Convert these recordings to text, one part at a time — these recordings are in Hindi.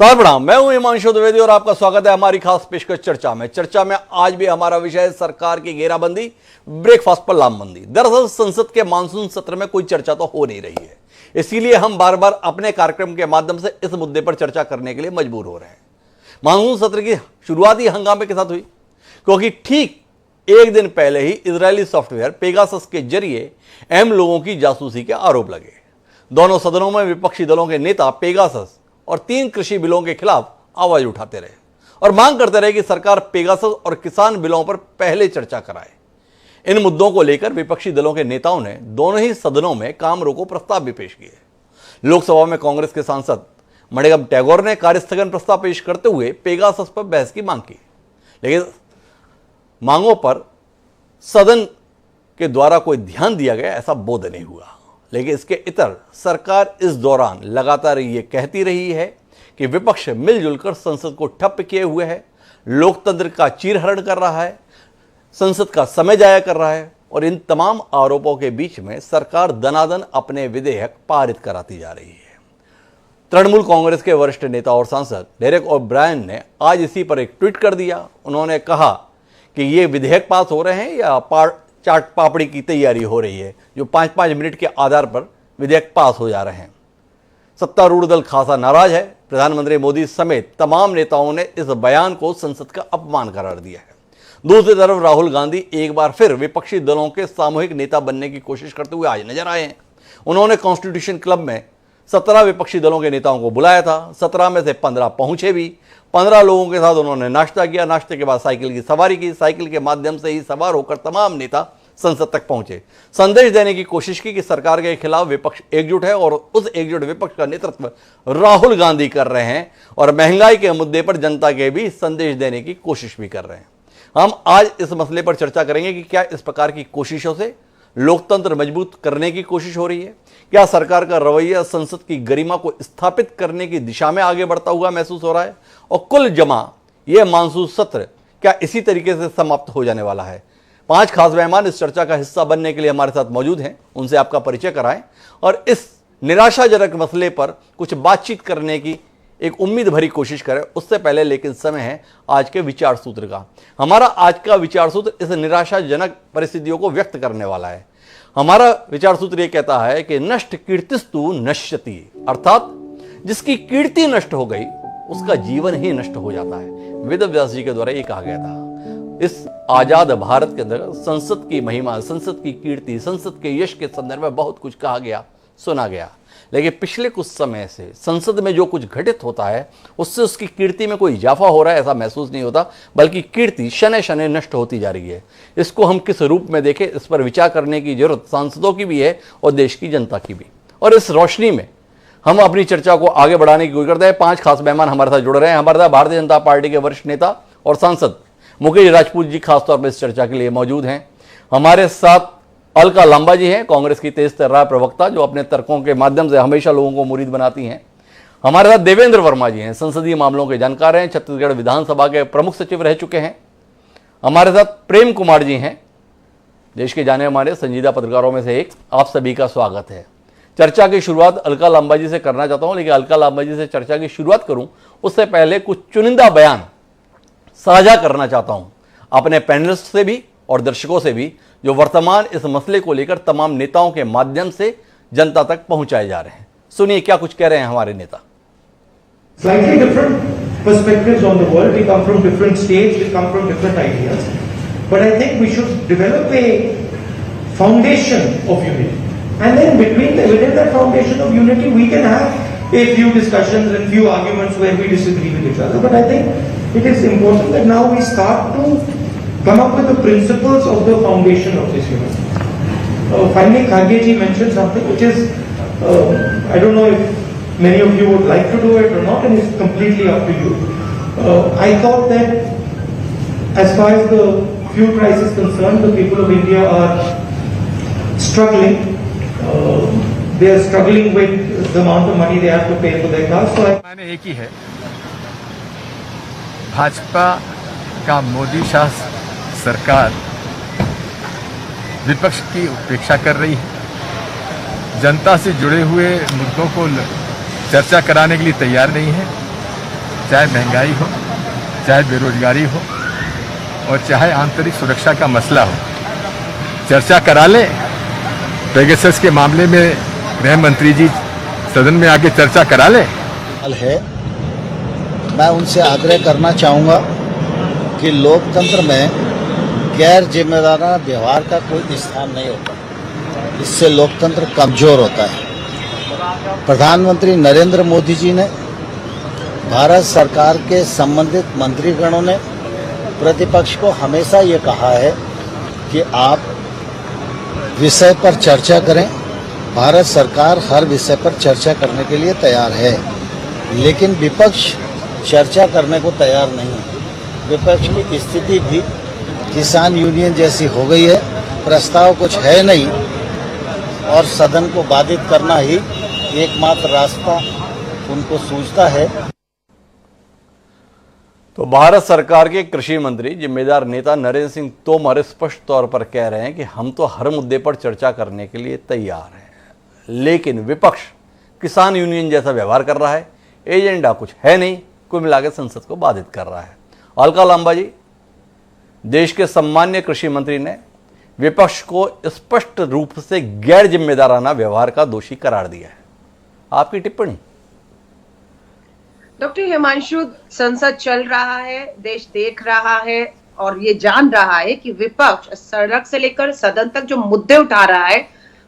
प्रणाम, मैं हूं हिमांशु द्विवेदी और आपका स्वागत है हमारी खास पेशकश चर्चा में। चर्चा में आज भी हमारा विषय है सरकार की घेराबंदी, ब्रेकफास्ट पर लामबंदी। दरअसल संसद के मानसून सत्र में कोई चर्चा तो हो नहीं रही है, इसीलिए हम बार बार अपने कार्यक्रम के माध्यम से इस मुद्दे पर चर्चा करने के लिए मजबूर हो रहे हैं। मानसून सत्र की शुरुआती हंगामे के साथ हुई, क्योंकि ठीक एक दिन पहले ही इजरायली सॉफ्टवेयर पेगासस के जरिए अहम लोगों की जासूसी के आरोप लगे। दोनों सदनों में विपक्षी दलों के नेता पेगासस और 3 कृषि बिलों के खिलाफ आवाज उठाते रहे और मांग करते रहे कि सरकार पेगासस और किसान बिलों पर पहले चर्चा कराए। इन मुद्दों को लेकर विपक्षी दलों के नेताओं ने दोनों ही सदनों में काम रोको प्रस्ताव भी पेश किए। लोकसभा में कांग्रेस के सांसद मणिगम टैगोर ने कार्यस्थगन प्रस्ताव पेश करते हुए पेगासस पर बहस की मांग की, लेकिन मांगों पर सदन के द्वारा कोई ध्यान दिया गया ऐसा बोध नहीं हुआ। लेकिन इसके इतर सरकार इस दौरान लगातार ये कहती रही है कि विपक्ष मिलजुल कर संसद को ठप किए हुए है, लोकतंत्र का चीरहरण कर रहा है, संसद का समय जाया कर रहा है और इन तमाम आरोपों के बीच में सरकार दनादन अपने विधेयक पारित कराती जा रही है। तृणमूल कांग्रेस के वरिष्ठ नेता और सांसद डेरेक ओब्रायन ने आज इसी पर एक ट्वीट कर दिया। उन्होंने कहा कि ये विधेयक पास हो रहे हैं या चाट पापड़ी की तैयारी हो रही है, जो 5-5 मिनट के आधार पर विधेयक पास हो जा रहे हैं। सत्तारूढ़ दल खासा नाराज है। प्रधानमंत्री मोदी समेत तमाम नेताओं ने इस बयान को संसद का अपमान करार दिया है। दूसरी तरफ राहुल गांधी एक बार फिर विपक्षी दलों के सामूहिक नेता बनने की कोशिश करते हुए आज नजर आए हैं। उन्होंने कॉन्स्टिट्यूशन क्लब में 17 विपक्षी दलों के नेताओं को बुलाया था। 17 में से 15 पहुंचे भी। 15 लोगों के साथ उन्होंने नाश्ता किया। नाश्ते के बाद साइकिल की सवारी की। साइकिल के माध्यम से ही सवार होकर तमाम नेता संसद तक पहुंचे। संदेश देने की कोशिश की कि सरकार के खिलाफ विपक्ष एकजुट है और उस एकजुट विपक्ष का नेतृत्व राहुल गांधी कर रहे हैं और महंगाई के मुद्दे पर जनता के भी संदेश देने की कोशिश भी कर रहे हैं। हम आज इस मसले पर चर्चा करेंगे कि क्या इस प्रकार की कोशिशों से लोकतंत्र मजबूत करने की कोशिश हो रही है, क्या सरकार का रवैया संसद की गरिमा को स्थापित करने की दिशा में आगे बढ़ता हुआ महसूस हो रहा है, और कुल जमा यह मानसून सत्र क्या इसी तरीके से समाप्त हो जाने वाला है। 5 खास मेहमान इस चर्चा का हिस्सा बनने के लिए हमारे साथ मौजूद हैं। उनसे आपका परिचय कराएं और इस निराशाजनक मसले पर कुछ बातचीत करने की एक उम्मीद भरी कोशिश करें। उससे पहले लेकिन समय है आज के विचार सूत्र का। हमारा आज का विचार सूत्र इस निराशाजनक परिस्थितियों को व्यक्त करने वाला है। हमारा विचार सूत्र यह कहता है कि नष्ट कीर्तिस्तु नश्यति, अर्थात जिसकी कीर्ति नष्ट हो गई उसका जीवन ही नष्ट हो जाता है। वेद व्यास जी के द्वारा यह कहा गया था। इस आजाद भारत के अंदर संसद की महिमा, संसद की कीर्ति, संसद के यश के संदर्भ में बहुत कुछ कहा गया, सुना गया, लेकिन पिछले कुछ समय से संसद में जो कुछ घटित होता है उससे उसकी कीर्ति में कोई इजाफा हो रहा है ऐसा महसूस नहीं होता, बल्कि कीर्ति शनै शनै नष्ट होती जा रही है। इसको हम किस रूप में देखें, इस पर विचार करने की जरूरत सांसदों की भी है और देश की जनता की भी। और इस रोशनी में हम अपनी चर्चा को आगे बढ़ाने की कोशिश करते हैं। 5 खास मेहमान हमारे साथ जुड़ रहे हैं। हमारे साथ भारतीय जनता पार्टी के वरिष्ठ नेता और सांसद मुकेश राजपूत जी खासतौर पर इस चर्चा के लिए मौजूद हैं। हमारे साथ अलका लांबा जी हैं, कांग्रेस की तेज तर्रार प्रवक्ता, जो अपने तर्कों के माध्यम से हमेशा लोगों को मुरीद बनाती हैं। हमारे साथ देवेंद्र वर्मा जी हैं, संसदीय मामलों के जानकार हैं, छत्तीसगढ़ विधानसभा के प्रमुख सचिव रह चुके हैं। हमारे साथ प्रेम कुमार जी हैं, देश के जाने माने संजीदा पत्रकारों में से एक। आप सभी का स्वागत है। चर्चा की शुरुआत अलका लांबा जी से करना चाहता हूं, लेकिन अलका लांबा जी से चर्चा की शुरुआत करूं उससे पहले कुछ चुनिंदा बयान साझा करना चाहता हूं अपने पैनलिस्ट से भी और दर्शकों से भी, जो वर्तमान इस मसले को लेकर तमाम नेताओं के माध्यम से जनता तक पहुंचाए जा रहे हैं। सुनिए क्या कुछ कह रहे हैं हमारे नेता। Slightly different perspectives on the world. We come from different states. We come from different ideas. But I think we should develop a foundation of unity, and then within that foundation of unity, we can have a few discussions and few arguments where we disagree with each other. But I think it is important that now we start to come up with the principles of the foundation of this unity. Finally, Kharge ji mentioned something which is, I don't know if many of you would like to do it or not, and it's completely up to you. I thought that as far as the fuel crisis is concerned, the people of India are struggling. They are struggling with the amount of money they have to pay for their cars. So मैंने एक ही है, भाजपा का मोदी शाह सरकार विपक्ष की उपेक्षा कर रही है, जनता से जुड़े हुए मुद्दों को चर्चा कराने के लिए तैयार नहीं है। चाहे महंगाई हो, चाहे बेरोजगारी हो और चाहे आंतरिक सुरक्षा का मसला हो, चर्चा करा लें। पेगासस के मामले में गृह मंत्री जी सदन में आके चर्चा करा लें। है मैं उनसे आग्रह करना चाहूँगा कि लोकतंत्र में गैर जिम्मेदाराना व्यवहार का कोई स्थान नहीं होता, इससे लोकतंत्र कमजोर होता है। प्रधानमंत्री नरेंद्र मोदी जी ने, भारत सरकार के संबंधित मंत्रीगणों ने प्रतिपक्ष को हमेशा ये कहा है कि आप विषय पर चर्चा करें। भारत सरकार हर विषय पर चर्चा करने के लिए तैयार है, लेकिन विपक्ष चर्चा करने को तैयार नहीं है। विपक्ष की स्थिति भी किसान यूनियन जैसी हो गई है, प्रस्ताव कुछ है नहीं और सदन को बाधित करना ही एकमात्र रास्ता उनको सूझता है। तो भारत सरकार के कृषि मंत्री, जिम्मेदार नेता नरेंद्र सिंह तोमर स्पष्ट तौर पर कह रहे हैं कि हम तो हर मुद्दे पर चर्चा करने के लिए तैयार हैं, लेकिन विपक्ष किसान यूनियन जैसा व्यवहार कर रहा है, एजेंडा कुछ है नहीं, कुल मिलाकर संसद को बाधित कर रहा है। अलका लांबा जी, देश के सम्मान्य कृषि मंत्री ने विपक्ष को स्पष्ट रूप से गैर जिम्मेदाराना व्यवहार का दोषी करार दिया है, आपकी टिप्पणी? डॉक्टर हिमांशु, संसद चल रहा है, देश देख रहा है और ये जान रहा है कि विपक्ष सड़क से लेकर सदन तक जो मुद्दे उठा रहा है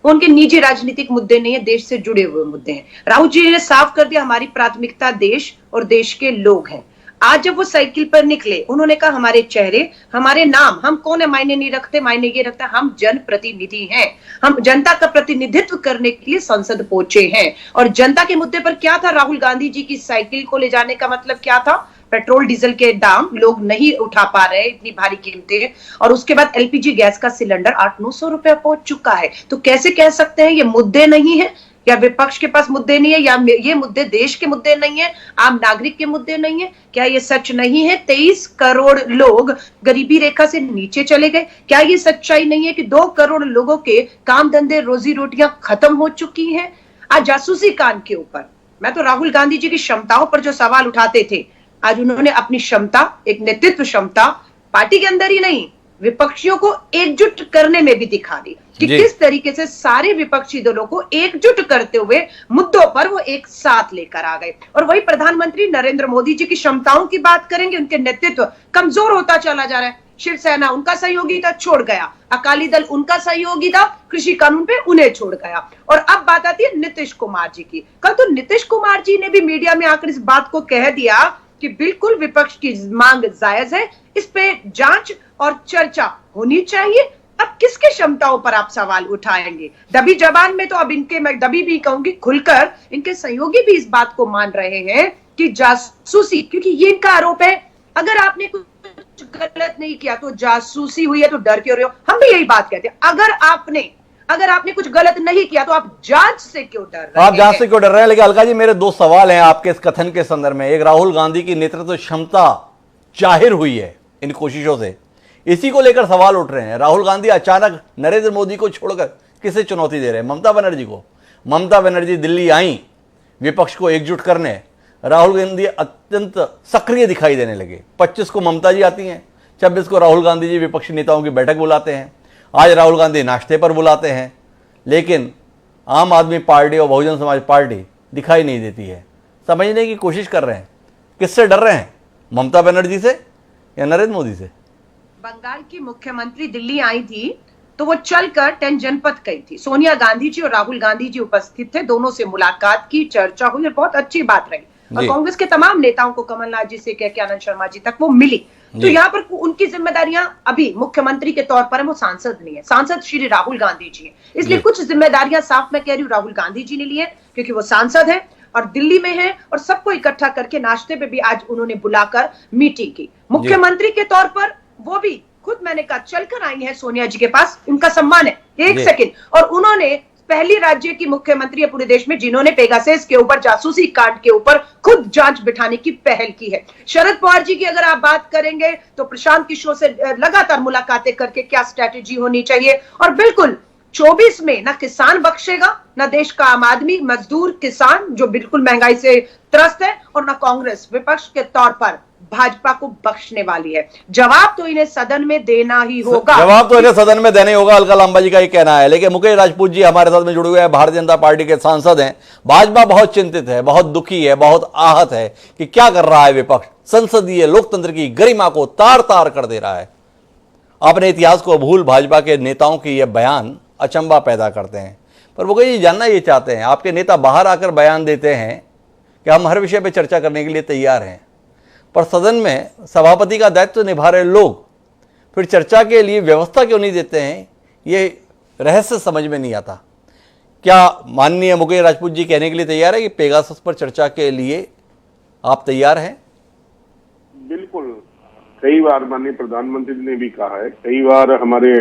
वो उनके निजी राजनीतिक मुद्दे नहीं है, देश से जुड़े हुए मुद्दे हैं। राहुल जी ने साफ कर दिया, हमारी प्राथमिकता देश और देश के लोग हैं। आज जब वो साइकिल पर निकले, उन्होंने कहा हमारे चेहरे, हमारे नाम, हम कौन है मायने नहीं रखते, मायने ये रखता है हम जनप्रतिनिधि हैं, हम जनता का प्रतिनिधित्व करने के लिए संसद पहुंचे हैं। और जनता के मुद्दे पर क्या था राहुल गांधी जी की साइकिल को ले जाने का मतलब क्या था? पेट्रोल डीजल के दाम लोग नहीं उठा पा रहे, इतनी भारी कीमतें, और उसके बाद एलपीजी गैस का सिलेंडर 800-900 रुपया पहुंच चुका है। तो कैसे कह सकते हैं ये मुद्दे नहीं है, या विपक्ष के पास मुद्दे नहीं है, या ये मुद्दे देश के मुद्दे नहीं है, आम नागरिक के मुद्दे नहीं है? क्या ये सच नहीं है 23 करोड़ लोग गरीबी रेखा से नीचे चले गए? क्या ये सच्चाई नहीं है कि 2 करोड़ लोगों के काम धंधे रोजी रोटियां खत्म हो चुकी हैं? आज जासूसी कांड के ऊपर मैं तो राहुल गांधी जी की क्षमताओं पर जो सवाल उठाते थे, आज उन्होंने अपनी क्षमता, एक नेतृत्व क्षमता पार्टी के अंदर ही नहीं, विपक्षियों को एकजुट करने में भी दिखा दी कि किस तरीके से सारे विपक्षी दलों को एकजुट करते हुए मुद्दों पर वो एक साथ लेकर आ गए। और वही प्रधानमंत्री नरेंद्र मोदी जी की क्षमताओं की बात करेंगे, उनके नेतृत्व कमजोर होता चला जा रहा है। शिवसेना उनका सहयोगी था, छोड़ गया। अकाली दल उनका सहयोगी था, कृषि कानून पे उन्हें छोड़ गया। और अब बात आती है नीतीश कुमार जी की। कल तो नीतीश कुमार जी ने भी मीडिया में आकर इस बात को कह दिया कि बिल्कुल विपक्ष की मांग जायज है, इस पे जांच और चर्चा होनी चाहिए। अब किसके क्षमताओं पर आप सवाल उठाएंगे? दबी जबान में तो अब इनके, मैं दबी भी कहूंगी, खुलकर इनके सहयोगी भी इस बात को मान रहे हैं कि जासूसी, क्योंकि ये इनका आरोप है, अगर आपने कुछ गलत नहीं किया तो जासूसी हुई है तो डर क्यों रहे हो? हम भी यही बात कहते हैं, अगर आपने कुछ गलत नहीं किया तो आप जांच से क्यों डर रहे हैं? आप जांच से क्यों डर रहे हैं? लेकिन अलका जी, मेरे 2 सवाल हैं आपके इस कथन के संदर्भ में। एक, राहुल गांधी की नेतृत्व क्षमता जाहिर हुई है इन कोशिशों से, इसी को लेकर सवाल उठ रहे हैं। राहुल गांधी अचानक नरेंद्र मोदी को छोड़कर किसे चुनौती दे रहे हैं? ममता बनर्जी को। ममता बनर्जी दिल्ली आई विपक्ष को एकजुट करने, राहुल गांधी अत्यंत सक्रिय दिखाई देने लगे। 25 को ममता जी आती हैं, 26 को राहुल गांधी जी विपक्षी नेताओं की बैठक बुलाते हैं, आज राहुल गांधी नाश्ते पर बुलाते हैं, लेकिन आम आदमी पार्टी और बहुजन समाज पार्टी दिखाई नहीं देती है। समझने की कोशिश कर रहे हैं, किससे डर रहे हैं? ममता बनर्जी से या नरेंद्र मोदी से? बंगाल की मुख्यमंत्री दिल्ली आई थी तो वो चलकर 10 जनपद गई थी। सोनिया गांधी जी और राहुल गांधी जी उपस्थित थे, दोनों से मुलाकात की, चर्चा हुई और बहुत अच्छी बात रही। और कांग्रेस के तमाम नेताओं को, कमलनाथ जी से कह के आनंद शर्मा जी तक, वो मिली। तो यहाँ पर उनकी जिम्मेदारियां अभी मुख्यमंत्री के तौर पर है, वो सांसद नहीं है, सांसद श्री राहुल गांधी जी है। इसलिए कुछ जिम्मेदारियां साफ मैं कह रही हूँ राहुल गांधी जी ने ली है, क्योंकि वो सांसद है और दिल्ली में है, और सबको इकट्ठा करके नाश्ते पे भी आज उन्होंने बुलाकर मीटिंग की। मुख्यमंत्री के तौर पर वो भी खुद, मैंने कहा, चलकर आई है सोनिया जी के पास, उनका सम्मान है। एक सेकंड, और उन्होंने पहली राज्य की मुख्यमंत्री है पूरे देश में जिन्होंने पेगासस के ऊपर, जासूसी कांड के ऊपर खुद जांच बिठाने की पहल की है। शरद पवार जी की अगर आप बात करेंगे तो प्रशांत किशोर से लगातार मुलाकातें करके क्या स्ट्रैटेजी होनी चाहिए, और बिल्कुल 24 में ना किसान बख्शेगा, ना देश का आम आदमी, मजदूर, किसान जो बिल्कुल महंगाई से त्रस्त है, और ना कांग्रेस विपक्ष के तौर पर भाजपा को बख्शने वाली है। जवाब तो इन्हें सदन में देना ही होगा। जवाब तो इन्हें सदन में देना ही होगा, अलका लांबा जी का ये कहना है। लेकिन मुकेश राजपूत जी हमारे साथ में जुड़े हुए हैं, भारतीय जनता पार्टी के सांसद हैं। भाजपा बहुत चिंतित है, बहुत दुखी है, बहुत आहत है कि क्या कर रहा है विपक्ष। संसदीय लोकतंत्र की गरिमा को तार तार कर दे रहा है। अपने इतिहास को भूल भाजपा के नेताओं की ये बयान अचंबा पैदा करते हैं। पर मुकेश जी जानना ये चाहते हैं, आपके नेता बाहर आकर बयान देते हैं कि हम हर विषय पर चर्चा करने के लिए तैयार हैं, पर सदन में सभापति का दायित्व निभा रहे लोग फिर चर्चा के लिए व्यवस्था क्यों नहीं देते हैं, ये रहस्य समझ में नहीं आता। क्या माननीय मुकेश राजपूत जी कहने के लिए तैयार है कि पेगासस पर चर्चा के लिए आप तैयार हैं? बिल्कुल, कई बार माननीय प्रधानमंत्री ने भी कहा है, कई बार हमारे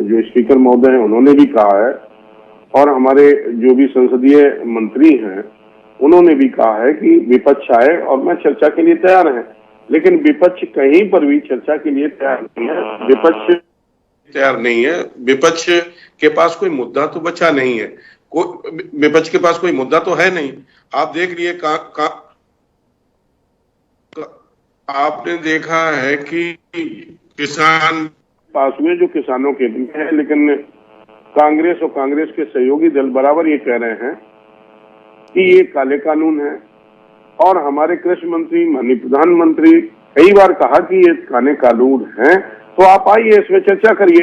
जो स्पीकर महोदय हैं उन्होंने भी कहा है, और हमारे जो भी संसदीय मंत्री हैं उन्होंने भी कहा है कि विपक्ष आए और मैं चर्चा के लिए तैयार है। लेकिन विपक्ष कहीं पर भी चर्चा के लिए तैयार नहीं है। विपक्ष तैयार नहीं है। विपक्ष के पास कोई मुद्दा तो बचा नहीं है। विपक्ष के पास कोई मुद्दा तो है नहीं। आप देख लिए आपने देखा है कि किसान पास हुए जो किसानों के लिए है, लेकिन कांग्रेस और कांग्रेस के सहयोगी दल बराबर ये कह रहे हैं कि ये काले कानून है। और हमारे कृषि मंत्री माननीय प्रधानमंत्री कई बार कहा कि ये काले कानून हैं, तो आप आइए इसमें चर्चा करिए,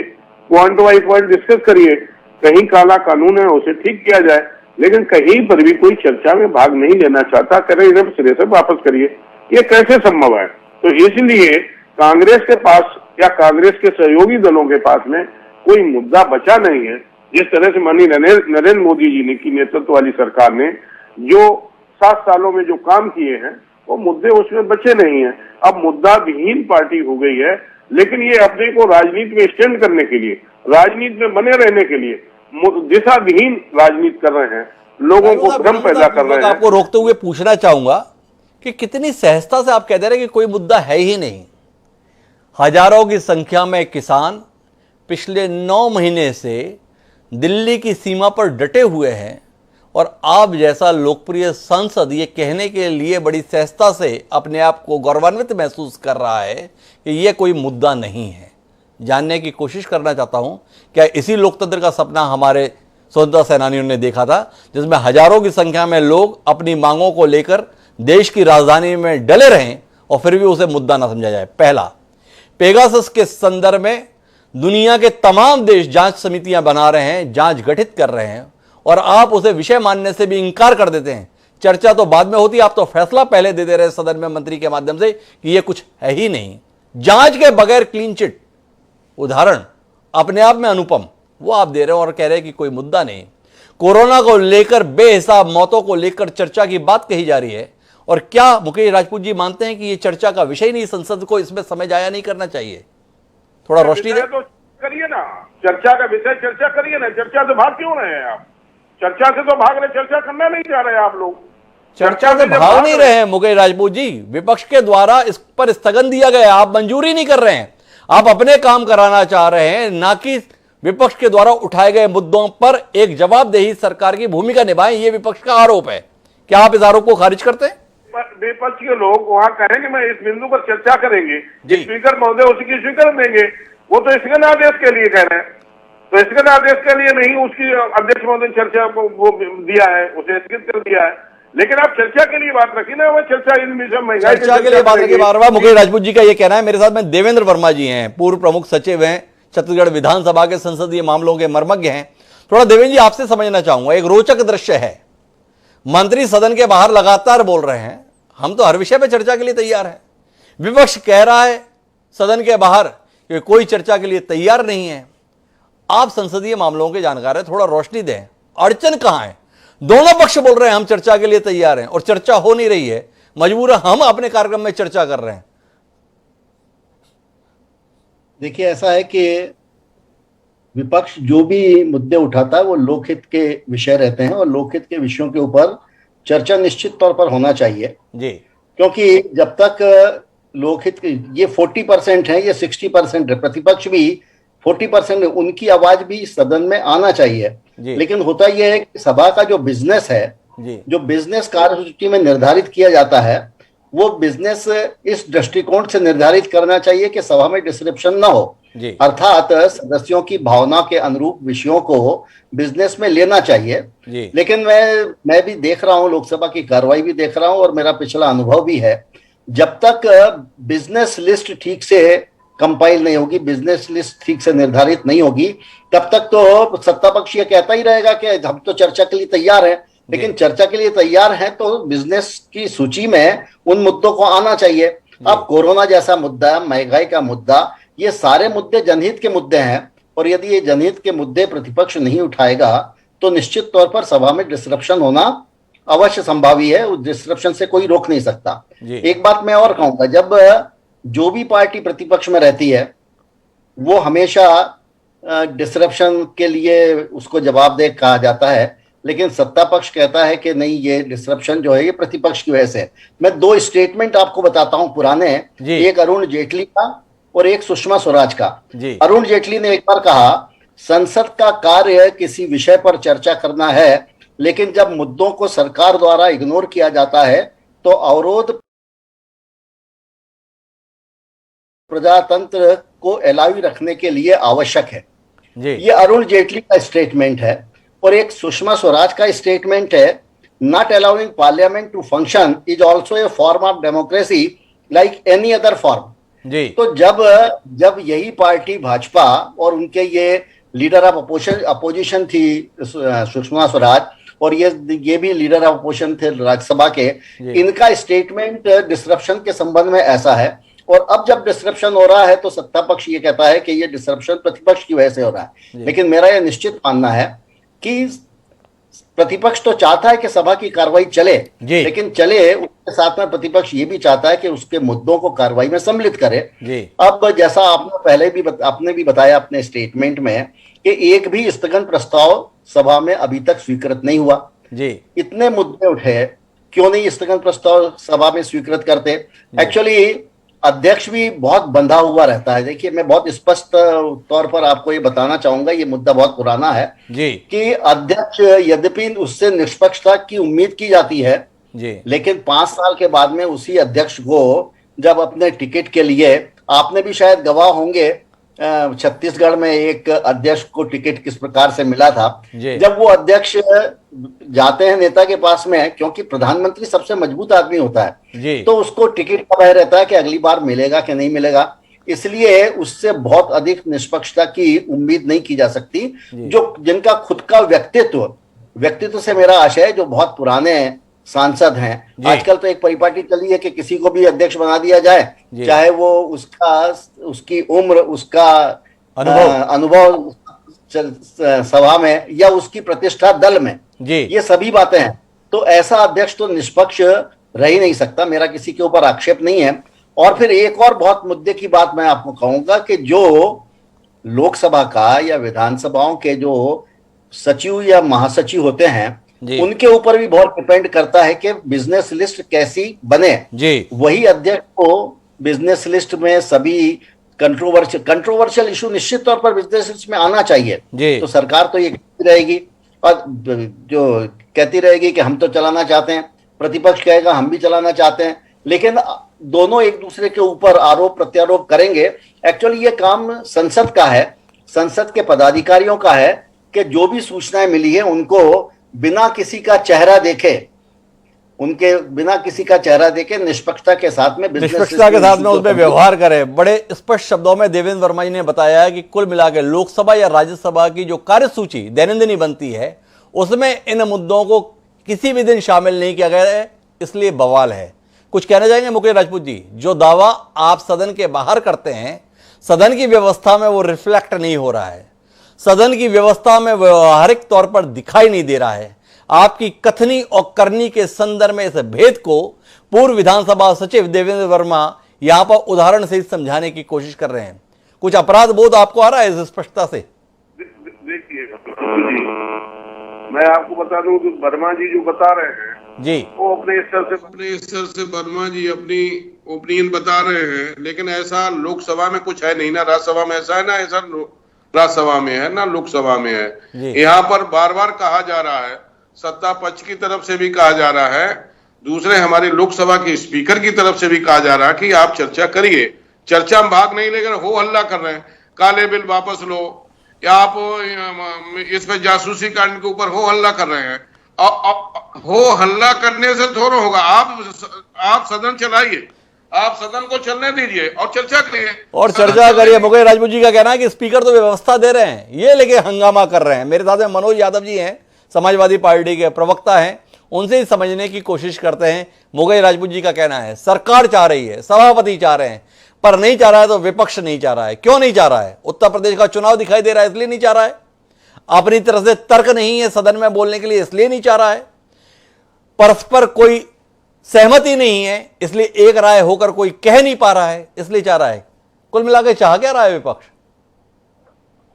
पॉइंट बाई पॉइंट डिस्कस करिए, कहीं काला कानून है उसे ठीक किया जाए। लेकिन कहीं पर भी कोई चर्चा में भाग नहीं लेना चाहता, करे इन्हें सिरे से वापस करिए, ये कैसे संभव है? तो इसलिए कांग्रेस के पास या कांग्रेस के सहयोगी दलों के पास में कोई मुद्दा बचा नहीं है। जिस तरह से माननीय नरेंद्र मोदी जी ने की नेतृत्व वाली सरकार ने जो 7 सालों में जो काम किए हैं वो मुद्दे उसमें बचे नहीं हैं। अब मुद्दा विहीन पार्टी हो गई है, लेकिन ये अपने को राजनीति में स्टैंड करने के लिए, राजनीति में बने रहने के लिए दिशा विहीन राजनीति कर रहे हैं, लोगों को भ्रम पैदा कर रहे हैं। आपको रोकते हुए पूछना चाहूंगा कि कितनी सहजता से आप कह दे रहे हैं कि कोई मुद्दा है ही नहीं। हजारों की संख्या में किसान पिछले 9 महीने से दिल्ली की सीमा पर डटे हुए हैं, और आप जैसा लोकप्रिय सांसद ये कहने के लिए बड़ी सहजता से अपने आप को गौरवान्वित महसूस कर रहा है कि ये कोई मुद्दा नहीं है। जानने की कोशिश करना चाहता हूं, क्या इसी लोकतंत्र का सपना हमारे स्वतंत्रता सेनानियों ने देखा था, जिसमें हजारों की संख्या में लोग अपनी मांगों को लेकर देश की राजधानी में डले रहें और फिर भी उसे मुद्दा ना समझा जाए? पहला, पेगासस के संदर्भ में दुनिया के तमाम देश जांच समितियां बना रहे हैं, जांच गठित कर रहे हैं, और आप उसे विषय मानने से भी इंकार कर देते हैं। चर्चा तो बाद में होती, आप तो फैसला पहले दे दे रहे सदन में मंत्री के माध्यम से कि यह कुछ है ही नहीं। जांच के बगैर क्लीन चिट, उदाहरण अपने आप में अनुपम, वो आप दे रहे हो और कह रहे हैं कि कोई मुद्दा नहीं। कोरोना को लेकर बेहिसाब मौतों को लेकर चर्चा की बात कही जा रही है, और क्या मुकेश राजपूत जी मानते हैं कि यह चर्चा का विषय नहीं, संसद को इसमें समय जाया नहीं करना चाहिए? थोड़ा रोशनी दे। तो करिए ना, चर्चा का विषय चर्चा करिए ना। चर्चा से भाग क्यों रहे हैं आप? चर्चा से तो भाग रहे, चर्चा करना नहीं चाह रहे आप लोग। चर्चा से भाग नहीं रहे हैं मुकेश राजपूत जी, विपक्ष के द्वारा इस पर स्थगन दिया गया, आप मंजूरी नहीं कर रहे हैं। आप अपने काम कराना चाह रहे हैं, ना कि विपक्ष के द्वारा उठाए गए मुद्दों पर एक जवाबदेही सरकार की भूमिका निभाएं, ये विपक्ष का आरोप है। क्या आप इस आरोप को खारिज करते हैं? विपक्ष के लोग वहां कहेंगे मैं इस बिंदु पर चर्चा करेंगे, स्पीकर महोदय उसकी स्वीकृति देंगे। वो तो स्थगन आदेश के लिए कह रहे हैं, तो स्थगन आदेश के लिए नहीं, उसकी अध्यक्ष महोदय ने चर्चा को वो दिया है, उसे स्थगित कर दिया है। लेकिन आप चर्चा के लिए बात रखिए ना, वो चर्चा इन महंगाई चर्चा के लिए बात रखिए। बार मुकेश राजपूत जी का ये कहना है। मेरे साथ में देवेंद्र वर्मा जी हैं, पूर्व प्रमुख सचिव हैं, छत्तीसगढ़ विधानसभा के संसदीय मामलों के मर्मज्ञ हैं। थोड़ा देवेंद्र जी आपसे समझना चाहूंगा, एक रोचक दृश्य है, मंत्री सदन के बाहर लगातार बोल रहे हैं हम तो हर विषय पर चर्चा के लिए तैयार हैं। विपक्ष कह रहा है सदन के बाहर कि कोई चर्चा के लिए तैयार नहीं है। आप संसदीय मामलों के जानकार हैं, थोड़ा रोशनी दें, अड़चन कहां है? दोनों पक्ष बोल रहे हैं हम चर्चा के लिए तैयार हैं और चर्चा हो नहीं रही है, मजबूरन हम अपने कार्यक्रम में चर्चा कर रहे हैं। देखिए, ऐसा है कि विपक्ष जो भी मुद्दे उठाता है वो लोकहित के विषय रहते हैं, और लोकहित के विषयों के ऊपर चर्चा निश्चित तौर पर होना चाहिए जी, क्योंकि जब तक लोकहित ये 40% है, ये 60% है। प्रतिपक्ष भी 40% उनकी आवाज भी सदन में आना चाहिए। जी। लेकिन होता यह है कि सभा का जो बिजनेस है, जी। जो बिजनेस कार्यसूची में निर्धारित किया जाता है, वो बिजनेस इस दृष्टिकोण से निर्धारित करना चाहिए कि सभा में डिस्क्रिप्शन ना हो, जी। अर्थात सदस्यों की भावना के अनुरूप विषयों को बिजनेस में लेना चाहिए। जी। लेकिन मैं भी देख रहा हूं, लोकसभा की कार्रवाई भी देख रहा हूं और मेरा पिछला अनुभव भी है, जब तक बिजनेस लिस्ट ठीक से कंपाइल नहीं होगी, बिजनेस लिस्ट ठीक से निर्धारित नहीं होगी, तब तक तो सत्ता पक्ष ये कहता ही रहेगा कि हम तो चर्चा के लिए तैयार हैं। लेकिन चर्चा के लिए तैयार हैं तो बिजनेस की सूची में उन मुद्दों को आना चाहिए। अब कोरोना जैसा मुद्दा, महंगाई का मुद्दा, ये सारे मुद्दे जनहित के मुद्दे हैं, और यदि ये जनहित के मुद्दे प्रतिपक्ष नहीं उठाएगा तो निश्चित तौर पर सभा में डिस्रप्शन होना अवश्य संभावी है। उस डिस्रप्शन से कोई रोक नहीं सकता। एक बात मैं और कहूंगा, जब जो भी पार्टी प्रतिपक्ष में रहती है वो हमेशा डिस्रप्शन के लिए उसको जवाबदेह कहा जाता है, लेकिन सत्ता पक्ष कहता है कि नहीं, ये डिस्रप्शन जो है ये प्रतिपक्ष की वजह से। मैं दो स्टेटमेंट आपको बताता हूं पुराने, एक अरुण जेटली का और एक सुषमा स्वराज का। अरुण जेटली ने एक बार कहा, संसद का कार्य किसी विषय पर चर्चा करना है, लेकिन जब मुद्दों को सरकार द्वारा इग्नोर किया जाता है तो अवरोध प्रजातंत्र को एलावी रखने के लिए आवश्यक है। ये अरुण जेटली का स्टेटमेंट है। और एक सुषमा स्वराज का स्टेटमेंट है, not allowing parliament to function is also a form of democracy like any other form. तो जब यही पार्टी भाजपा और उनके ये लीडर ऑफ अपोजिशन थी सुषमा स्वराज, और ये भी लीडर ऑफ अपोजिशन थे राज्यसभा के, इनका स्टेटमेंट डिस्रप्शन के संबंध में ऐसा है। और अब जब डिस्रप्शन हो रहा है तो सत्ता पक्ष ये कहता है कि ये डिस्रप्शन प्रतिपक्ष की वजह से हो रहा है। लेकिन मेरा यह निश्चित मानना है कि प्रतिपक्ष तो चाहता है कि सभा की कार्रवाई चले, लेकिन चले उसके साथ में प्रतिपक्ष ये भी चाहता है कि उसके मुद्दों को कार्रवाई में सम्मिलित करे। अब जैसा आपने भी बताया अपने स्टेटमेंट में कि एक भी स्थगन प्रस्ताव सभा में अभी तक स्वीकृत नहीं हुआ। इतने मुद्दे उठे, क्यों नहीं स्थगन प्रस्ताव सभा में स्वीकृत करते? एक्चुअली अध्यक्ष भी बहुत बंधा हुआ रहता है। देखिए, मैं बहुत स्पष्ट तौर पर आपको ये बताना चाहूंगा, ये मुद्दा बहुत पुराना है कि अध्यक्ष, यद्यपि उससे निष्पक्षता की उम्मीद की जाती है, लेकिन 5 साल के बाद में उसी अध्यक्ष को जब अपने टिकट के लिए, आपने भी शायद गवाह होंगे, छत्तीसगढ़ में एक अध्यक्ष को टिकट किस प्रकार से मिला था। जब वो अध्यक्ष जाते हैं नेता के पास में, क्योंकि प्रधानमंत्री सबसे मजबूत आदमी होता है, तो उसको टिकट का भय रहता है कि अगली बार मिलेगा कि नहीं मिलेगा, इसलिए उससे बहुत अधिक निष्पक्षता की उम्मीद नहीं की जा सकती। जिनका खुद का व्यक्तित्व से मेरा आशय है, जो बहुत पुराने सांसद हैं। आजकल तो एक परिपाटी चली है कि किसी को भी अध्यक्ष बना दिया जाए, चाहे वो उसकी उम्र, उसका अनुभव सभा में या उसकी प्रतिष्ठा दल में, ये सभी बातें हैं। तो ऐसा अध्यक्ष तो निष्पक्ष रह ही नहीं सकता। मेरा किसी के ऊपर आक्षेप नहीं है। और फिर एक और बहुत मुद्दे की बात मैं आपको कहूंगा कि जो लोकसभा का या विधानसभाओं के जो सचिव या महासचिव होते हैं, उनके ऊपर भी बहुत डिपेंड करता है कि बिजनेस लिस्ट कैसी बने। वही अध्यक्ष को बिजनेस लिस्ट में सभी कंट्रोवर्शियल इशू निश्चित तौर पर बिजनेस लिस्ट में आना चाहिए। तो सरकार तो ये कहती रहेगी और जो कहती रहेगी कि हम तो चलाना चाहते हैं, प्रतिपक्ष कहेगा हम भी चलाना चाहते हैं, लेकिन दोनों एक दूसरे के ऊपर आरोप प्रत्यारोप करेंगे। एक्चुअली ये काम संसद का है, संसद के पदाधिकारियों का है कि जो भी सूचनाएं मिली है उनको बिना किसी का चेहरा देखे, निष्पक्षता के साथ में उसमें व्यवहार करें। बड़े स्पष्ट शब्दों में देवेंद्र वर्मा जी ने बताया कि कुल मिलाकर लोकसभा या राज्यसभा की जो कार्यसूची दैनंदिनी बनती है, उसमें इन मुद्दों को किसी भी दिन शामिल नहीं किया गया है, इसलिए बवाल है। कुछ कहना चाहेंगे मुकेश राजपूत जी? जो दावा आप सदन के बाहर करते हैं, सदन की व्यवस्था में वो रिफ्लेक्ट नहीं हो रहा है, सदन की व्यवस्था में व्यवहारिक तौर पर दिखाई नहीं दे रहा है। आपकी कथनी और करनी के संदर्भ में इस भेद को पूर्व विधानसभा सचिव देवेंद्र वर्मा यहां पर उदाहरण से समझाने की कोशिश कर रहे हैं। कुछ अपराध बोध आपको आ रहा है इस स्पष्टता से? देखिए, मैं आपको बता दूं कि वर्मा जी जो बता रहे हैं वो अपने स्तर से वर्मा जी अपनी ओपिनियन बता रहे हैं, लेकिन ऐसा लोकसभा में कुछ है नहीं ना, राज्यसभा में ऐसा है ना, ऐसा राज्यसभा में है ना लोकसभा में है। जी। यहाँ पर बार बार कहा जा रहा है, सत्ता पक्ष की तरफ से भी कहा जा रहा है, दूसरे हमारे लोकसभा के स्पीकर की तरफ से भी कहा जा रहा है कि आप चर्चा करिए। चर्चा में भाग नहीं लेकर हो हल्ला कर रहे हैं, काले बिल वापस लो, या आप इस पे जासूसी कांड के ऊपर हो हल्ला कर रहे हैं। हो हल्ला करने से थोड़ा होगा, आप सदन चलाइए, आप सदन को चलने दीजिए और चर्चा करिए। और चर्चा करिए। मुकेश राजपूत जी का कहना है कि स्पीकर तो व्यवस्था दे रहे हैं, ये लेके हंगामा कर रहे हैं। मेरे साथ में मनोज यादव जी हैं, समाजवादी पार्टी के प्रवक्ता हैं, उनसे ही समझने की कोशिश करते हैं। मुकेश राजपूत जी का कहना है सरकार चाह रही है, सभापति चाह रहे हैं, पर नहीं चाह रहा है तो विपक्ष नहीं चाह रहा है। क्यों नहीं चाह रहा है? उत्तर प्रदेश का चुनाव दिखाई दे रहा है इसलिए नहीं चाह रहा है। अपनी तरफ से तर्क नहीं है सदन में बोलने के लिए इसलिए नहीं चाह रहा है। परस्पर कोई सहमति नहीं है इसलिए एक राय होकर कोई कह नहीं पा रहा है इसलिए चाह रहा है। कुल मिलाकर चाह क्या रहा है विपक्ष?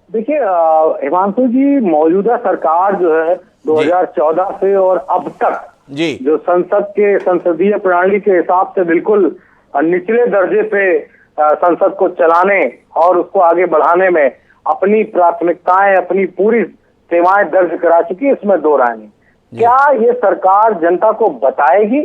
देखिए हिमांशु जी, मौजूदा सरकार जो है 2014 से और अब तक जी जो संसद के संसदीय प्रणाली के हिसाब से बिल्कुल निचले दर्जे पे संसद को चलाने और उसको आगे बढ़ाने में अपनी प्राथमिकताएं, अपनी पूरी सेवाएं दर्ज करा चुकी है, इसमें दो राय नहीं। क्या ये सरकार जनता को बताएगी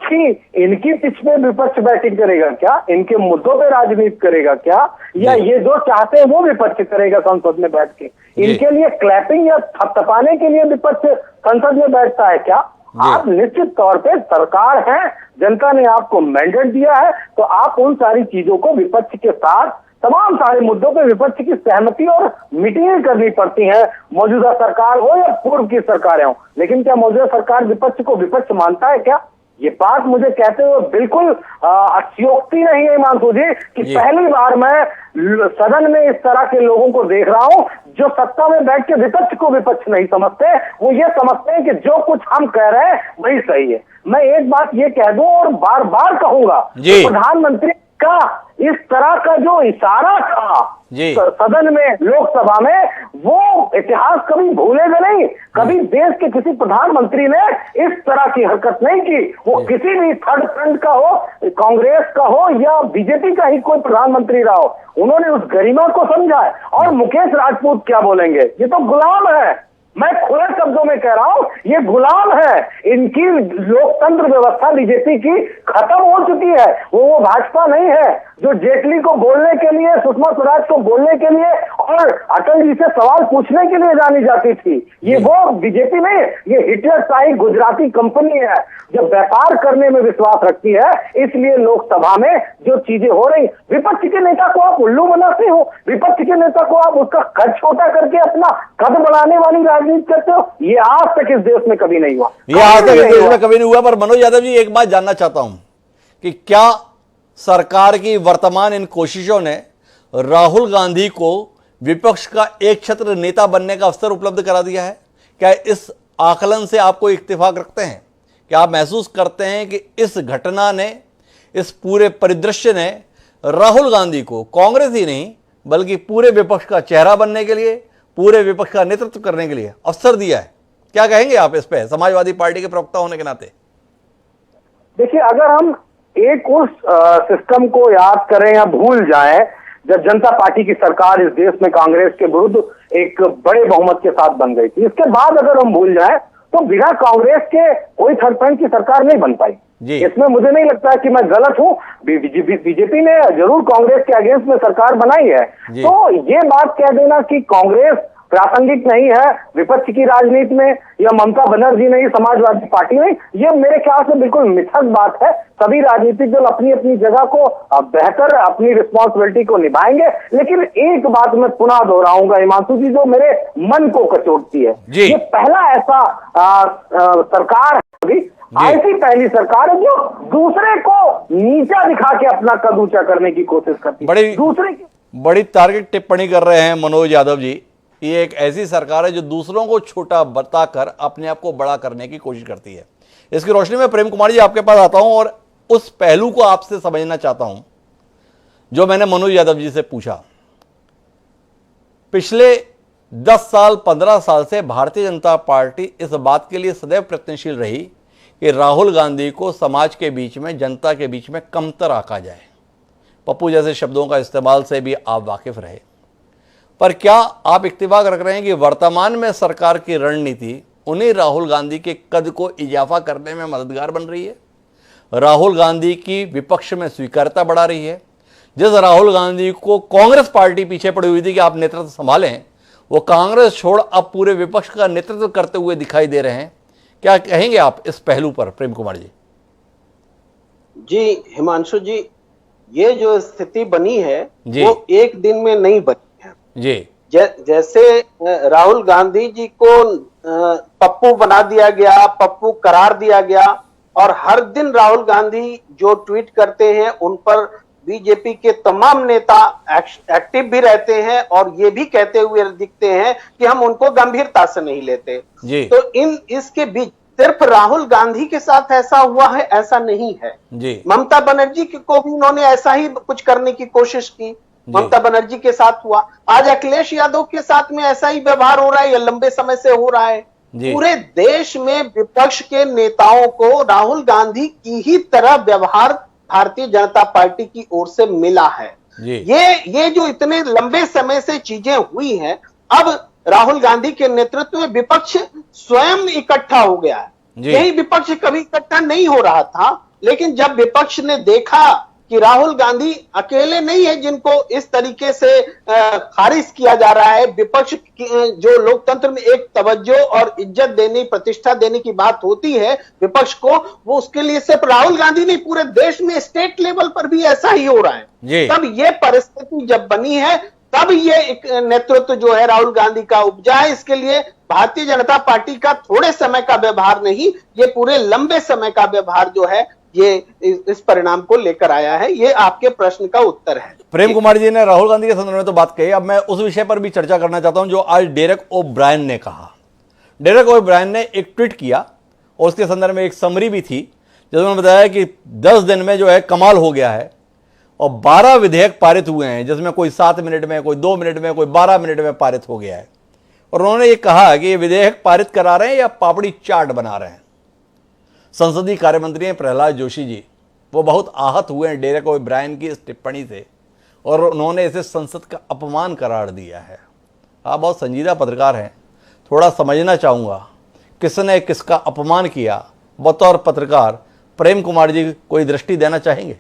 कि इनकी पिच में विपक्ष बैटिंग करेगा क्या, इनके मुद्दों पे राजनीति करेगा क्या, या ये जो चाहते हैं वो विपक्ष करेगा संसद में बैठ के? इनके लिए क्लैपिंग या थपथपाने के लिए विपक्ष संसद में बैठता है क्या? आप निश्चित तौर पे सरकार है, जनता ने आपको मैंडेट दिया है, तो आप उन सारी चीजों को विपक्ष के साथ तमाम सारे मुद्दों पे विपक्ष की सहमति और मीटिंगें करनी पड़ती हैं, मौजूदा सरकार हो या पूर्व की सरकारें हो। लेकिन क्या मौजूदा सरकार विपक्ष को विपक्ष मानता है क्या? ये बात मुझे कहते हुए बिल्कुल अतिशयोक्ति नहीं है हिमांशु जी कि पहली बार मैं सदन में इस तरह के लोगों को देख रहा हूं जो सत्ता में बैठ के विपक्ष को विपक्ष नहीं समझते। वो ये समझते हैं कि जो कुछ हम कह रहे हैं वही सही है। मैं एक बात ये कह दूं और बार बार कहूंगा, प्रधानमंत्री का इस तरह का जो इशारा था सदन में, लोकसभा में, वो इतिहास कभी भूलेगा नहीं। कभी देश के किसी प्रधानमंत्री ने इस तरह की हरकत नहीं की। वो किसी भी थर्ड फ्रंट का हो, कांग्रेस का हो या बीजेपी का ही कोई प्रधानमंत्री रहा हो, उन्होंने उस गरिमा को समझा है। और मुकेश राजपूत क्या बोलेंगे? ये तो गुलाम है। मैं खुले शब्दों में कह रहा हूं, ये गुलाम है। इनकी लोकतंत्र व्यवस्था बीजेपी की खत्म हो चुकी है। वो भाजपा नहीं है जो जेटली को बोलने के लिए, सुषमा स्वराज को बोलने के लिए और अटल जी से सवाल पूछने के लिए जानी जाती थी। ये वो बीजेपी नहीं, ये हिटलर शाही गुजराती कंपनी है जो व्यापार करने में विश्वास रखती है। इसलिए लोकसभा में जो चीजें हो रही, विपक्ष के नेता को आप उल्लू बनाते हो, विपक्ष के नेता को आप उसका कद छोटा करके अपना कद बढ़ाने वाली राजनीति करते हो। ये आज तक इस देश में कभी नहीं हुआ। ये आज तक इस देश में कभी नहीं हुआ। पर मनोज यादव जी, एक बात जानना चाहता हूं कि क्या सरकार की वर्तमान इन कोशिशों ने राहुल गांधी को विपक्ष का एक छत्र नेता बनने का अवसर उपलब्ध करा दिया है? क्या इस आकलन से आप कोई इत्तेफाक रखते हैं? क्या आप महसूस करते हैं कि इस घटना ने, इस पूरे परिदृश्य ने राहुल गांधी को कांग्रेस ही नहीं बल्कि पूरे विपक्ष का चेहरा बनने के लिए, पूरे विपक्ष का नेतृत्व करने के लिए अवसर दिया है? क्या कहेंगे आप इस पे समाजवादी पार्टी के प्रवक्ता होने के नाते? देखिए, अगर हम एक उस सिस्टम को याद करें या भूल जाएं जब जनता पार्टी की सरकार इस देश में कांग्रेस के विरुद्ध एक बड़े बहुमत के साथ बन गई थी, इसके बाद अगर हम भूल जाएं तो बिना कांग्रेस के कोई थर्ड फ्रंट की सरकार नहीं बन पाई। इसमें मुझे नहीं लगता है कि मैं गलत हूं। बीजेपी ने जरूर कांग्रेस के अगेंस्ट में सरकार बनाई है। तो ये बात कह देना कि कांग्रेस प्रासंगिक नहीं है विपक्ष की राजनीति में, या ममता बनर्जी नहीं, समाजवादी पार्टी नहीं, ये मेरे ख्याल से बिल्कुल मिथक बात है। सभी राजनीतिक दल अपनी अपनी जगह को बेहतर अपनी रिस्पॉन्सिबिलिटी को निभाएंगे। लेकिन एक बात मैं पुनः दोहराऊंगा हिमांशु जी, जो मेरे मन को कचोटती है, ये पहला ऐसा सरकार है, अभी ऐसी पहली सरकार है जो दूसरे को नीचा दिखा के अपना कद ऊंचा करने की कोशिश करती है। दूसरे की बड़ी तार्किक टिप्पणी कर रहे हैं मनोज यादव जी। ये एक ऐसी सरकार है जो दूसरों को छोटा बताकर अपने आप को बड़ा करने की कोशिश करती है। इसकी रोशनी में प्रेम कुमार जी आपके पास आता हूं और उस पहलू को आपसे समझना चाहता हूं जो मैंने मनोज यादव जी से पूछा। पिछले 10 साल 15 साल से भारतीय जनता पार्टी इस बात के लिए सदैव प्रयत्नशील रही कि राहुल गांधी को समाज के बीच में, जनता के बीच में कमतर आंका जाए। पप्पू जैसे शब्दों का इस्तेमाल से भी आप वाकिफ रहे। पर क्या आप इत्तेफाक रख रहे हैं कि वर्तमान में सरकार की रणनीति उन्हीं राहुल गांधी के कद को इजाफा करने में मददगार बन रही है? राहुल गांधी की विपक्ष में स्वीकार्यता बढ़ा रही है। जिस राहुल गांधी को कांग्रेस पार्टी पीछे पड़ी हुई थी कि आप नेतृत्व संभालें, वो कांग्रेस छोड़ अब पूरे विपक्ष का नेतृत्व करते हुए दिखाई दे रहे हैं। क्या कहेंगे आप इस पहलू पर प्रेम कुमार जी? जी हिमांशु जी, ये जो स्थिति बनी है जी। वो एक दिन में नहीं बनी है जी। जैसे राहुल गांधी जी को पप्पू बना दिया गया, पप्पू करार दिया गया, और हर दिन राहुल गांधी जो ट्वीट करते हैं उन पर बीजेपी के तमाम नेता एक्टिव भी रहते हैं और ये भी कहते हुए दिखते हैं कि हम उनको गंभीरता से नहीं लेते जी। तो इसके बीच सिर्फ राहुल गांधी के साथ ऐसा हुआ है ऐसा नहीं है जी। ममता बनर्जी को भी उन्होंने ऐसा ही कुछ करने की कोशिश की, ममता बनर्जी के साथ हुआ, आज अखिलेश यादव के साथ में ऐसा ही व्यवहार हो रहा है, ये लंबे समय से हो रहा है। पूरे देश में विपक्ष के नेताओं को राहुल गांधी की ही तरह व्यवहार भारतीय जनता पार्टी की ओर से मिला है। ये जो इतने लंबे समय से चीजें हुई हैं, अब राहुल गांधी के नेतृत्व में विपक्ष स्वयं इकट्ठा हो गया है। यही विपक्ष कभी इकट्ठा नहीं हो रहा था, लेकिन जब विपक्ष ने देखा कि राहुल गांधी अकेले नहीं है जिनको इस तरीके से खारिज किया जा रहा है, विपक्ष जो लोकतंत्र में एक तवज्जो और इज्जत देने, प्रतिष्ठा देने की बात होती है विपक्ष को, वो उसके लिए सिर्फ राहुल गांधी नहीं पूरे देश में स्टेट लेवल पर भी ऐसा ही हो रहा है। तब ये परिस्थिति जब बनी है, तब ये एक नेतृत्व जो है राहुल गांधी का उपजा है। इसके लिए भारतीय जनता पार्टी का थोड़े समय का व्यवहार नहीं, ये पूरे लंबे समय का व्यवहार जो है ये इस परिणाम को लेकर आया है। ये आपके प्रश्न का उत्तर है। प्रेम कुमार जी ने राहुल गांधी के संदर्भ में तो बात कही, अब मैं उस विषय पर भी चर्चा करना चाहता हूं जो आज डेरेक ओब्रायन ने कहा। डेरेक ओब्रायन ने एक ट्वीट किया और उसके संदर्भ में एक समरी भी थी जिसमें बताया कि 10 दिन में जो है कमाल हो गया है और 12 विधेयक पारित हुए हैं, जिसमें कोई 7 मिनट में, कोई 2 मिनट में, कोई 12 मिनट में पारित हो गया है। और उन्होंने ये कहा कि ये विधेयक पारित करा रहे हैं या पापड़ी चाट बना रहे हैं। संसदीय कार्य मंत्री प्रहलाद जोशी जी वो बहुत आहत हुए हैं डेरेक ओब्रायन की इस टिप्पणी से और उन्होंने इसे संसद का अपमान करार दिया है। आप बहुत संजीदा पत्रकार हैं, थोड़ा समझना चाहूँगा किसने किसका अपमान किया। बतौर पत्रकार प्रेम कुमार जी कोई दृष्टि देना चाहेंगे?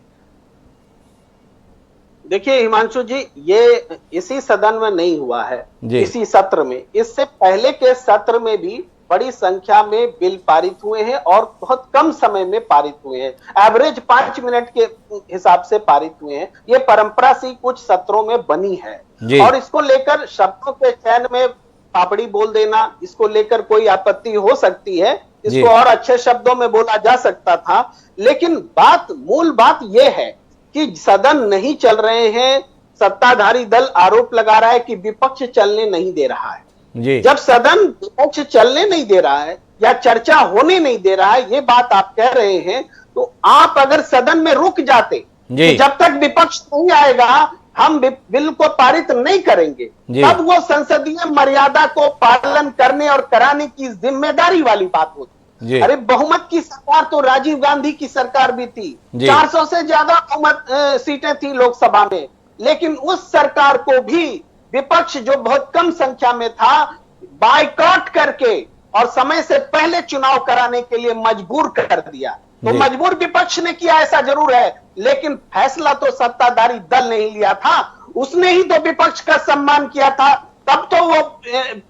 देखिए हिमांशु जी, ये इसी सदन में नहीं हुआ है, इसी सत्र में, इससे पहले के सत्र में भी बड़ी संख्या में बिल पारित हुए हैं और बहुत कम समय में पारित हुए हैं, एवरेज 5 मिनट के हिसाब से पारित हुए हैं। ये परंपरा सी कुछ सत्रों में बनी है और इसको लेकर शब्दों के चयन में पापड़ी बोल देना, इसको लेकर कोई आपत्ति हो सकती है, इसको और अच्छे शब्दों में बोला जा सकता था, लेकिन मूल बात यह है कि सदन नहीं चल रहे हैं। सत्ताधारी दल आरोप लगा रहा है कि विपक्ष चलने नहीं दे रहा है। जब सदन विपक्ष चलने नहीं दे रहा है या चर्चा होने नहीं दे रहा है, ये बात आप कह रहे हैं, तो आप अगर सदन में रुक जाते कि जब तक विपक्ष नहीं आएगा हम बिल को पारित नहीं करेंगे, तब वो संसदीय मर्यादा को पालन करने और कराने की जिम्मेदारी वाली बात होती। अरे बहुमत की सरकार तो राजीव गांधी की सरकार भी थी, 400 से ज्यादा बहुमत सीटें थी लोकसभा में, लेकिन उस सरकार को भी विपक्ष जो बहुत कम संख्या में था बायकॉट करके और समय से पहले चुनाव कराने के लिए मजबूर कर दिया। तो मजबूर विपक्ष ने किया ऐसा जरूर है, लेकिन फैसला तो सत्ताधारी दल ने ही लिया था, उसने ही तो विपक्ष का सम्मान किया था। तब तो वो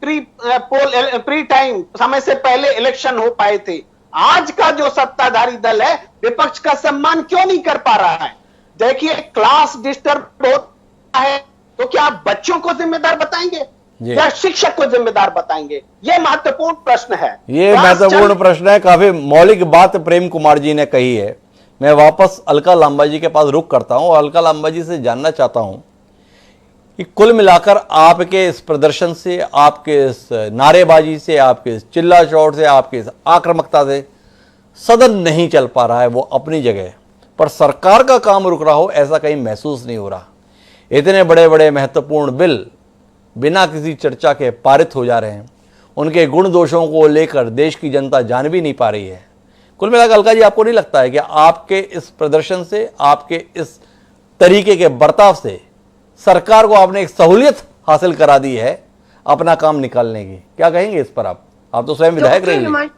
प्री टाइम समय से पहले इलेक्शन हो पाए थे। आज का जो सत्ताधारी दल है विपक्ष का सम्मान क्यों नहीं कर पा रहा है? देखिए, क्लास डिस्टर्ब होता है तो क्या आप बच्चों को जिम्मेदार बताएंगे या शिक्षक को जिम्मेदार बताएंगे? ये महत्वपूर्ण प्रश्न है। ये महत्वपूर्ण प्रश्न है, काफी मौलिक बात प्रेम कुमार जी ने कही है। मैं वापस अलका लांबा जी के पास रुक करता हूं और अलका लांबा जी से जानना चाहता हूं कि कुल मिलाकर आपके इस प्रदर्शन से, आपके इस नारेबाजी से, आपके इस चिल्ला चौड़ से, आपके इस आक्रामकता से सदन नहीं चल पा रहा है वो अपनी जगह, पर सरकार का काम रुक रहा हो ऐसा कहीं महसूस नहीं हो रहा। इतने बड़े बड़े महत्वपूर्ण बिल बिना किसी चर्चा के पारित हो जा रहे हैं, उनके गुण दोषों को लेकर देश की जनता जान भी नहीं पा रही है। कुल मिलाकर अलका जी, आपको नहीं लगता है कि आपके इस प्रदर्शन से, आपके इस तरीके के बर्ताव से सरकार को आपने एक सहूलियत हासिल करा दी है अपना काम निकालने की। क्या कहेंगे इस पर आप तो स्वयं विधायक रहे हैं।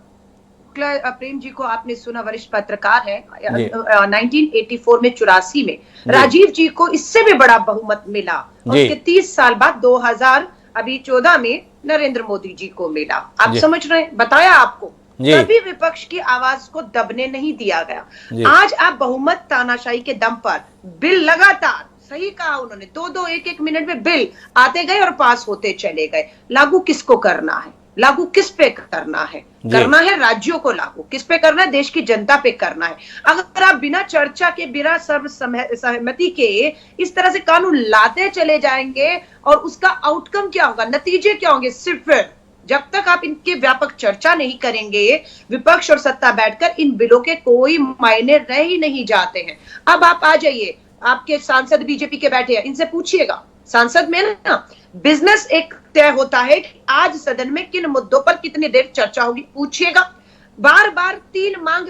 प्रेम जी को आपने सुना, वरिष्ठ पत्रकार है। 1984 में 84 में राजीव जी को इससे भी बड़ा बहुमत मिला, उसके 30 साल बाद 2014 में नरेंद्र मोदी जी को मिला। आप समझ रहे हैं, बताया आपको, कभी विपक्ष की आवाज को दबने नहीं दिया गया। आज आप बहुमत तानाशाही के दम पर बिल लगातार, सही कहा उन्होंने, 2-2 1-1 मिनट में बिल आते गए और पास होते चले गए। लागू किसको करना है, लागू किस पे करना है? करना है राज्यों को लागू, किस पे करना है? देश की जनता पे करना है। अगर आप बिना चर्चा के, बिना सर्वसम्मति के इस तरह से कानून लाते चले जाएंगे और उसका आउटकम क्या होगा, नतीजे क्या होंगे? सिर्फ जब तक आप इनके व्यापक चर्चा नहीं करेंगे, विपक्ष और सत्ता बैठकर इन बिलों के कोई मायने रह ही नहीं जाते हैं। अब आप आ जाइए, आपके सांसद बीजेपी के बैठे हैं, इनसे पूछिएगा, सांसद में ना बिजनेस एक तय होता है कि आज सदन में किन मुद्दों पर कितनी देर चर्चा होगी, पूछिएगा। बार बार 3 मांग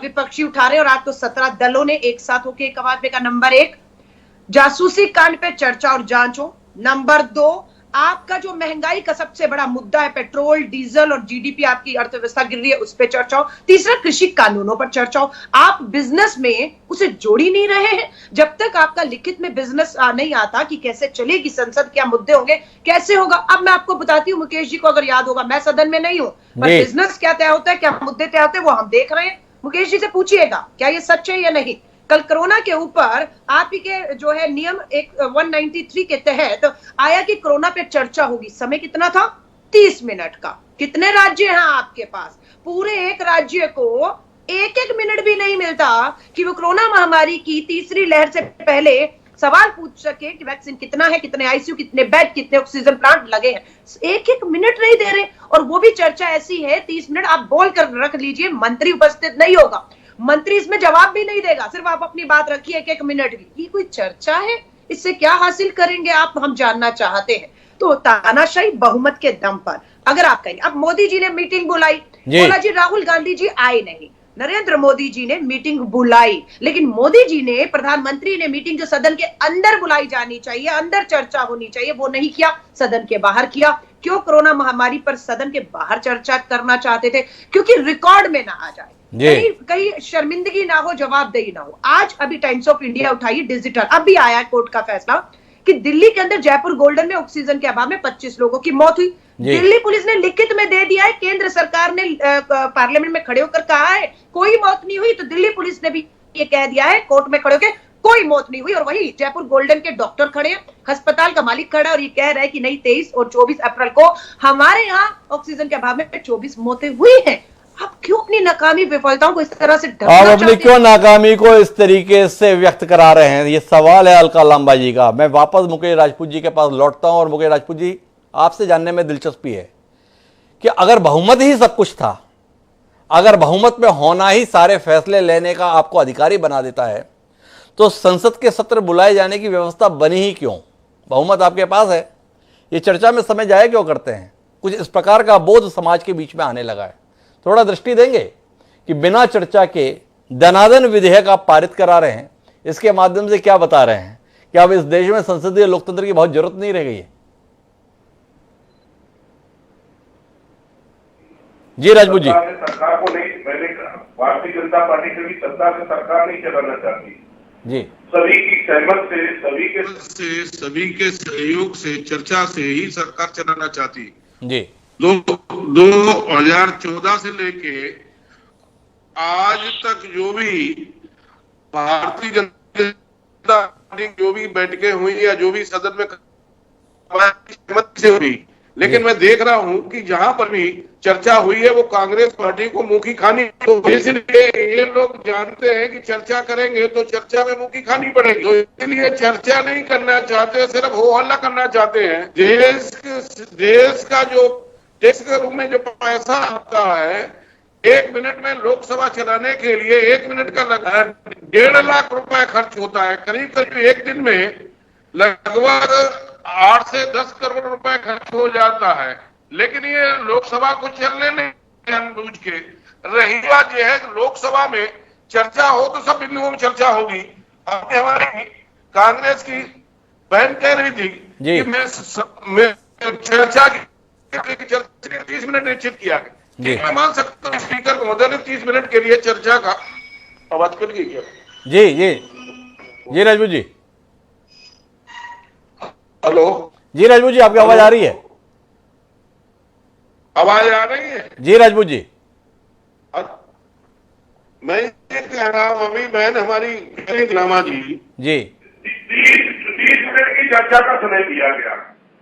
विपक्षी उठा रहे और आज तो 17 दलों ने एक साथ होकर एक आवाज में कहा, नंबर 1 जासूसी कांड पे चर्चा और जांच हो, नंबर 2 आपका जो महंगाई का सबसे बड़ा मुद्दा है, पेट्रोल डीजल और जीडीपी, आपकी अर्थव्यवस्था गिर रही है, उस पर चर्चा हो, तीसरा कृषि कानूनों पर चर्चा हो। आप बिजनेस में उसे जोड़ ही नहीं रहे हैं। जब तक आपका लिखित में बिजनेस नहीं आता कि कैसे चलेगी संसद, क्या मुद्दे होंगे, कैसे होगा। अब मैं आपको बताती हूँ, मुकेश जी को अगर याद होगा, मैं सदन में नहीं हूँ, पर बिजनेस क्या तय होता है, क्या मुद्दे तय होते हैं, वो हम देख रहे हैं। मुकेश जी से पूछिएगा क्या ये सच है या नहीं। कल कोरोना के ऊपर आप ही के जो है नियम 193 के तहत आया कि कोरोना पे चर्चा होगी। समय कितना था? 30 मिनट का। कितने राज्य हैं आपके पास? पूरे एक राज्य को 1-1 मिनट भी नहीं मिलता कि वो कोरोना महामारी की तीसरी लहर से पहले सवाल पूछ सके कि वैक्सीन कितना है, कितने आईसीयू, कितने बेड, कितने ऑक्सीजन प्लांट लगे हैं। 1-1 मिनट नहीं दे रहे, और वो भी चर्चा ऐसी है 30 मिनट आप बोल कर रख लीजिए, मंत्री उपस्थित नहीं होगा, मंत्री इसमें जवाब भी नहीं देगा, सिर्फ आप अपनी बात रखिए 1-1 मिनट की। ये कोई चर्चा है? इससे क्या हासिल करेंगे आप, हम जानना चाहते हैं। तो तानाशाही बहुमत के दम पर अगर आप कहेंगे, अब मोदी जी ने मीटिंग बुलाई, बोला जी राहुल गांधी जी आए नहीं, नरेंद्र मोदी जी ने मीटिंग बुलाई, लेकिन मोदी जी ने, प्रधानमंत्री ने मीटिंग जो सदन के अंदर बुलाई जानी चाहिए, अंदर चर्चा होनी चाहिए, वो नहीं किया, सदन के बाहर किया। क्यों? कोरोना महामारी पर सदन के बाहर चर्चा करना चाहते थे, क्योंकि रिकॉर्ड में ना आ जाए, कहीं शर्मिंदगी ना हो, जवाबदेही ना हो। आज अभी टाइम्स ऑफ इंडिया उठाई डिजिटल, अभी आया कोर्ट का फैसला कि दिल्ली के अंदर जयपुर गोल्डन में ऑक्सीजन के अभाव में 25 लोगों की मौत हुई। दिल्ली पुलिस ने लिखित में दे दिया है, केंद्र सरकार ने पार्लियामेंट में खड़े होकर कहा है कोई मौत नहीं हुई, तो दिल्ली पुलिस ने भी ये कह दिया है कोर्ट में खड़े होकर कोई मौत नहीं हुई। और वही जयपुर गोल्डन के डॉक्टर खड़े हैं, अस्पताल का मालिक खड़ा है और ये कह रहा है कि नहीं 23 और 24 अप्रैल को हमारे यहाँ ऑक्सीजन के अभाव में 24 मौतें हुई हैं। आप क्यों अपनी नाकामी विफलताओं को इस तरह से आप अपनी क्यों नाकामी को इस तरीके से व्यक्त करा रहे हैं? ये सवाल है अलका लांबा जी का। मैं वापस मुकेश राजपूत जी के पास लौटता हूं, और मुकेश राजपूत जी, आपसे जानने में दिलचस्पी है कि अगर बहुमत ही सब कुछ था, अगर बहुमत में होना ही सारे फैसले लेने का आपको अधिकारी बना देता है, तो संसद के सत्र बुलाए जाने की व्यवस्था बनी ही क्यों? बहुमत आपके पास है, ये चर्चा में समय जाया क्यों करते हैं? कुछ इस प्रकार का बोध समाज के बीच में आने लगा है। थोड़ा दृष्टि देंगे कि बिना चर्चा के दनादन विधेयक आप पारित करा रहे हैं, इसके माध्यम से क्या बता रहे हैं कि अब इस देश में संसदीय लोकतंत्र की बहुत जरूरत नहीं रह गई है? जी राजपूत जी। सरकार को नहीं, मैंने भारतीय जनता पार्टी कभी सत्ता से सरकार नहीं चलाना चाहती जी। सभी की सहमत से, सभी के सहयोग से, चर्चा से ही सरकार चलाना चाहती जी। 2014 से लेके आज तक जो भी भारतीय जनता पार्टी जो भी बैठकें हुई या जो भी सदन में सहमति से हुई, लेकिन मैं देख रहा हूं कि जहां पर भी चर्चा हुई है वो कांग्रेस पार्टी को मुंह की खानी, तो इसलिए ये लोग जानते हैं कि चर्चा करेंगे तो चर्चा में मुंह की खानी पड़ेगी, तो इसलिए चर्चा नहीं करना चाहते, सिर्फ हो हल्ला करना चाहते हैं। देश का जो टैक्स के रूप में जो पैसा आता है, 1 मिनट में लोकसभा चलाने के लिए 1 मिनट का 1.5 लाख रुपए खर्च होता है। करीब करीब एक दिन में लगभग 8 से 10 करोड़ रुपए खर्च हो जाता है, लेकिन ये लोकसभा को चलने नहीं जानबूझ के। रही बात यह है कि लोकसभा में चर्चा हो तो सब बिंदुओं में चर्चा होगी। अब हमारी कांग्रेस की बहन कह रही थी जी। कि मैं चर्चा की 30 मिनट निश्चित किया जी। मैं मान सकता हूँ स्पीकर महोदय ने 30 मिनट के लिए चर्चा का आवाज कर गई क्या? जी जी जी राजपूत जी, हेलो, जी राजपूत जी, आपकी आवाज आ रही है? आवाज आ रही है? जी राजपूत जी, मैं ये कह रहा हूँ अभी बहन हमारी लामा जी जी 30 मिनट की चर्चा का समय दिया गया,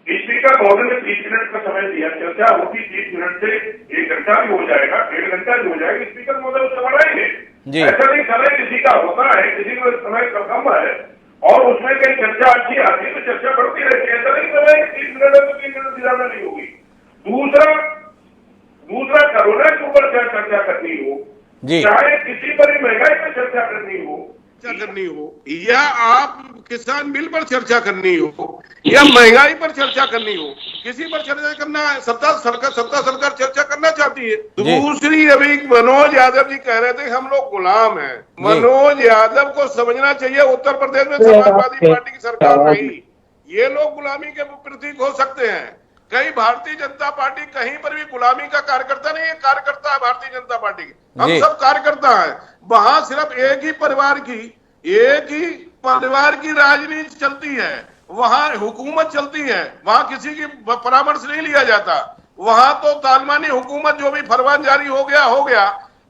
स्पीकर महोदय ने 30 मिनट का समय दिया, चर्चा होती 30 मिनट से 1 घंटा भी हो जाएगा, 1.5 घंटा भी हो जाएगा, स्पीकर महोदय उससे बढ़ाएंगे। ऐसा नहीं समय किसी का होता है, किसी को समय का कम है और उसमें कहीं चर्चा अच्छी आती है तो चर्चा बढ़ती रहती है। ऐसा नहीं समय 30 मिनट है तो 3 मिनट ज्यादा नहीं होगी। दूसरा कोरोना के ऊपर चर्चा करनी हो, चाहे किसी पर भी महंगाई पर चर्चा करनी हो या आप किसान बिल पर चर्चा करनी हो या महंगाई पर चर्चा करनी हो, किसी पर चर्चा करना है, सत्ता सरकार चर्चा करना चाहती है। दूसरी, अभी मनोज यादव जी कह रहे थे हम लोग गुलाम हैं। मनोज यादव को समझना चाहिए उत्तर प्रदेश में समाजवादी पार्टी की सरकार नहीं, ये लोग गुलामी के प्रतीक हो सकते हैं। कहीं भारतीय जनता पार्टी कहीं पर भी गुलामी का कार्यकर्ता नहीं है, कार्यकर्ता है भारतीय जनता पार्टी की, हम सब कार्यकर्ता हैं। वहां सिर्फ एक ही परिवार की राजनीति चलती है, वहां हुकूमत चलती है, वहां किसी की परामर्श नहीं लिया जाता। वहां तो तालमानी हुकूमत जो भी फरमान जारी हो गया,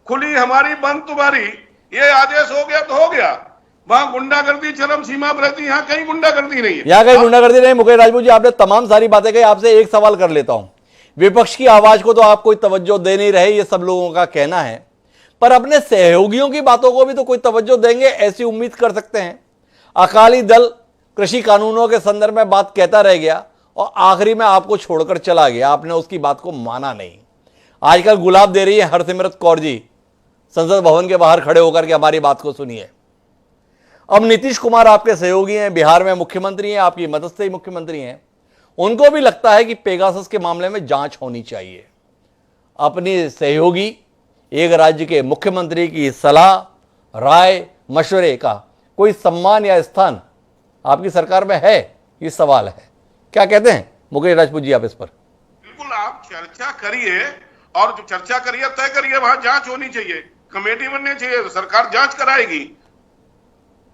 खुली हमारी बंद तुम्हारी, ये आदेश हो गया तो हो गया। वहां गुंडागर्दी चरम सीमा पर रहती, यहाँ कहीं गुंडागर्दी नहीं है, यहाँ कहीं गुंडागर्दी नहीं। मुकेश राजपूत जी, आपने तमाम सारी बातें कही, आपसे एक सवाल कर लेता हूं। विपक्ष की आवाज को तो आप कोई तवज्जो दे नहीं रहे, ये सब लोगों का कहना है, पर अपने सहयोगियों की बातों को भी तो कोई तवज्जो देंगे, ऐसी उम्मीद कर सकते हैं। अकाली दल कृषि कानूनों के संदर्भ में बात कहता रह गया और आखिरी में आपको छोड़कर चला गया, आपने उसकी बात को माना नहीं। आजकल गुलाब दे रही है हरसिमरत कौर जी, संसद भवन के बाहर खड़े होकर के हमारी बात को सुनिए। अब नीतीश कुमार आपके सहयोगी हैं, बिहार में मुख्यमंत्री हैं, आपकी मदद से ही मुख्यमंत्री हैं, उनको भी लगता है कि पेगासस के मामले में जांच होनी चाहिए। अपनी सहयोगी एक राज्य के मुख्यमंत्री की सलाह, राय, मशवरे का कोई सम्मान या स्थान आपकी सरकार में है, ये सवाल है। क्या कहते हैं मुकेश राजपूत जी आप इस पर? बिल्कुल, आप चर्चा करिए और जो चर्चा करिए तय करिए, वहां जांच होनी चाहिए, कमेटी बननी चाहिए, सरकार जांच कराएगी,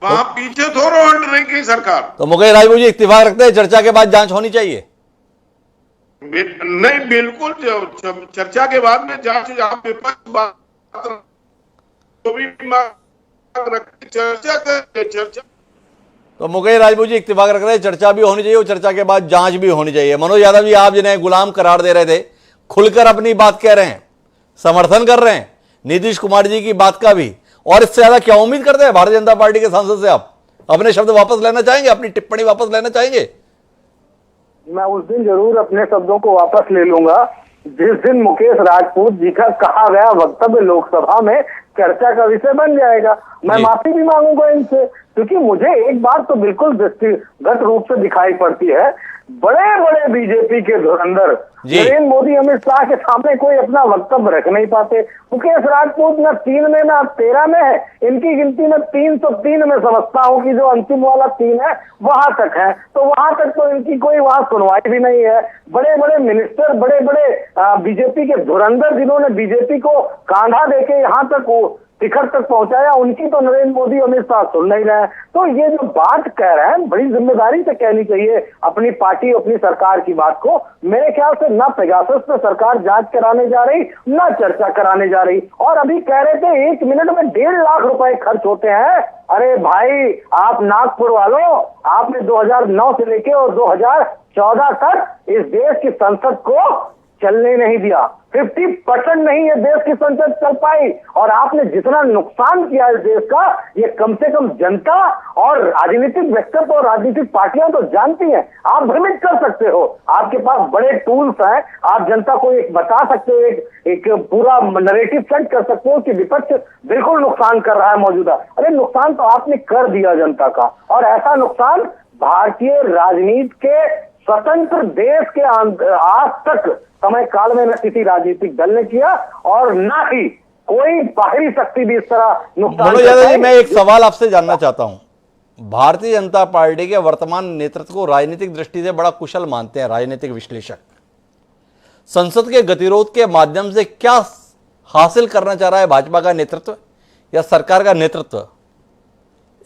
वहां पीछे थोड़ा हट रही की सरकार। तो मुकेश राजपूत जी इत्तेफाक रखते हैं चर्चा के बाद जांच होनी चाहिए? नहीं, बिल्कुल चर्चा के बाद में जांच, चर्चा। तो मुकेश राजपूत जी इत्तेफाक रख रहे हैं चर्चा भी होनी चाहिए और चर्चा के बाद जांच भी होनी चाहिए। मनोज यादव जी, आप जिन्हें गुलाम करार दे रहे थे, खुलकर अपनी बात कह रहे हैं, समर्थन कर रहे हैं नीतीश कुमार जी की बात का भी, और इससे ज्यादा क्या उम्मीद करते हैं भारतीय जनता पार्टी के सांसद से? आप अपने शब्द वापस लेना चाहेंगे, अपनी टिप्पणी वापस लेना चाहेंगे? मैं उस दिन जरूर अपने शब्दों को वापस ले लूंगा जिस दिन मुकेश राजपूत जी का कहा गया वक्तव्य लोकसभा में चर्चा का विषय बन जाएगा। मैं माफी भी मांगूंगा इनसे, क्योंकि मुझे एक बात तो बिल्कुल व्यक्तिगत रूप से दिखाई पड़ती है, बड़े बड़े बीजेपी के धुरंधर नरेंद्र मोदी, अमित शाह के सामने कोई अपना वक्तव्य रख नहीं पाते। मुकेश राजपूत न 3 में न 13 में है, इनकी गिनती में 303 में समझता हूँ कि जो अंतिम वाला 3 है वहां तक है, तो वहां तक तो इनकी कोई वहां सुनवाई भी नहीं है। बड़े बड़े मिनिस्टर, बड़े बड़े बीजेपी के धुरंधर जिन्होंने बीजेपी को कांधा देके यहाँ तक शिखर तक पहुंचाया, उनकी तो नरेंद्र मोदी अमित शाह सुन नहीं रहे हैं। तो ये जो बात कह रहे हैं बड़ी जिम्मेदारी से कहनी चाहिए अपनी पार्टी, अपनी सरकार की बात को। मेरे ख्याल से ना पेगासस पे सरकार जांच कराने जा रही, ना चर्चा कराने जा रही। और अभी कह रहे थे 1 मिनट में 1.5 लाख रुपए खर्च होते हैं। अरे भाई, आप नागपुर वालों, आपने 2009 से लेके और 2014 तक इस देश की संसद को चलने नहीं दिया। 50% नहीं ये देश की संसद चल पाई, और आपने जितना नुकसान किया इस देश का, ये कम से कम जनता और राजनीतिक व्यक्तित्व और राजनीतिक पार्टियां तो जानती हैं। आप भ्रमित कर सकते हो, आपके पास बड़े टूल्स हैं, आप जनता को एक बता सकते हो, एक पूरा नरेटिव सेट कर सकते हो कि विपक्ष बिल्कुल नुकसान कर रहा है मौजूदा। अरे नुकसान तो आपने कर दिया जनता का, और ऐसा नुकसान भारतीय राजनीति के स्वतंत्र देश के आज तक समय काल में न किसी राजनीतिक दल ने किया और न ही कोई बाहरी शक्ति भी इस तरह नुकसान। मनोज यादव जी, मैं एक सवाल आपसे जानना चाहता हूं। भारतीय जनता पार्टी के वर्तमान नेतृत्व को राजनीतिक दृष्टि से बड़ा कुशल मानते हैं राजनीतिक विश्लेषक। संसद के गतिरोध के माध्यम से क्या हासिल करना चाह रहा है भाजपा का नेतृत्व या सरकार का नेतृत्व,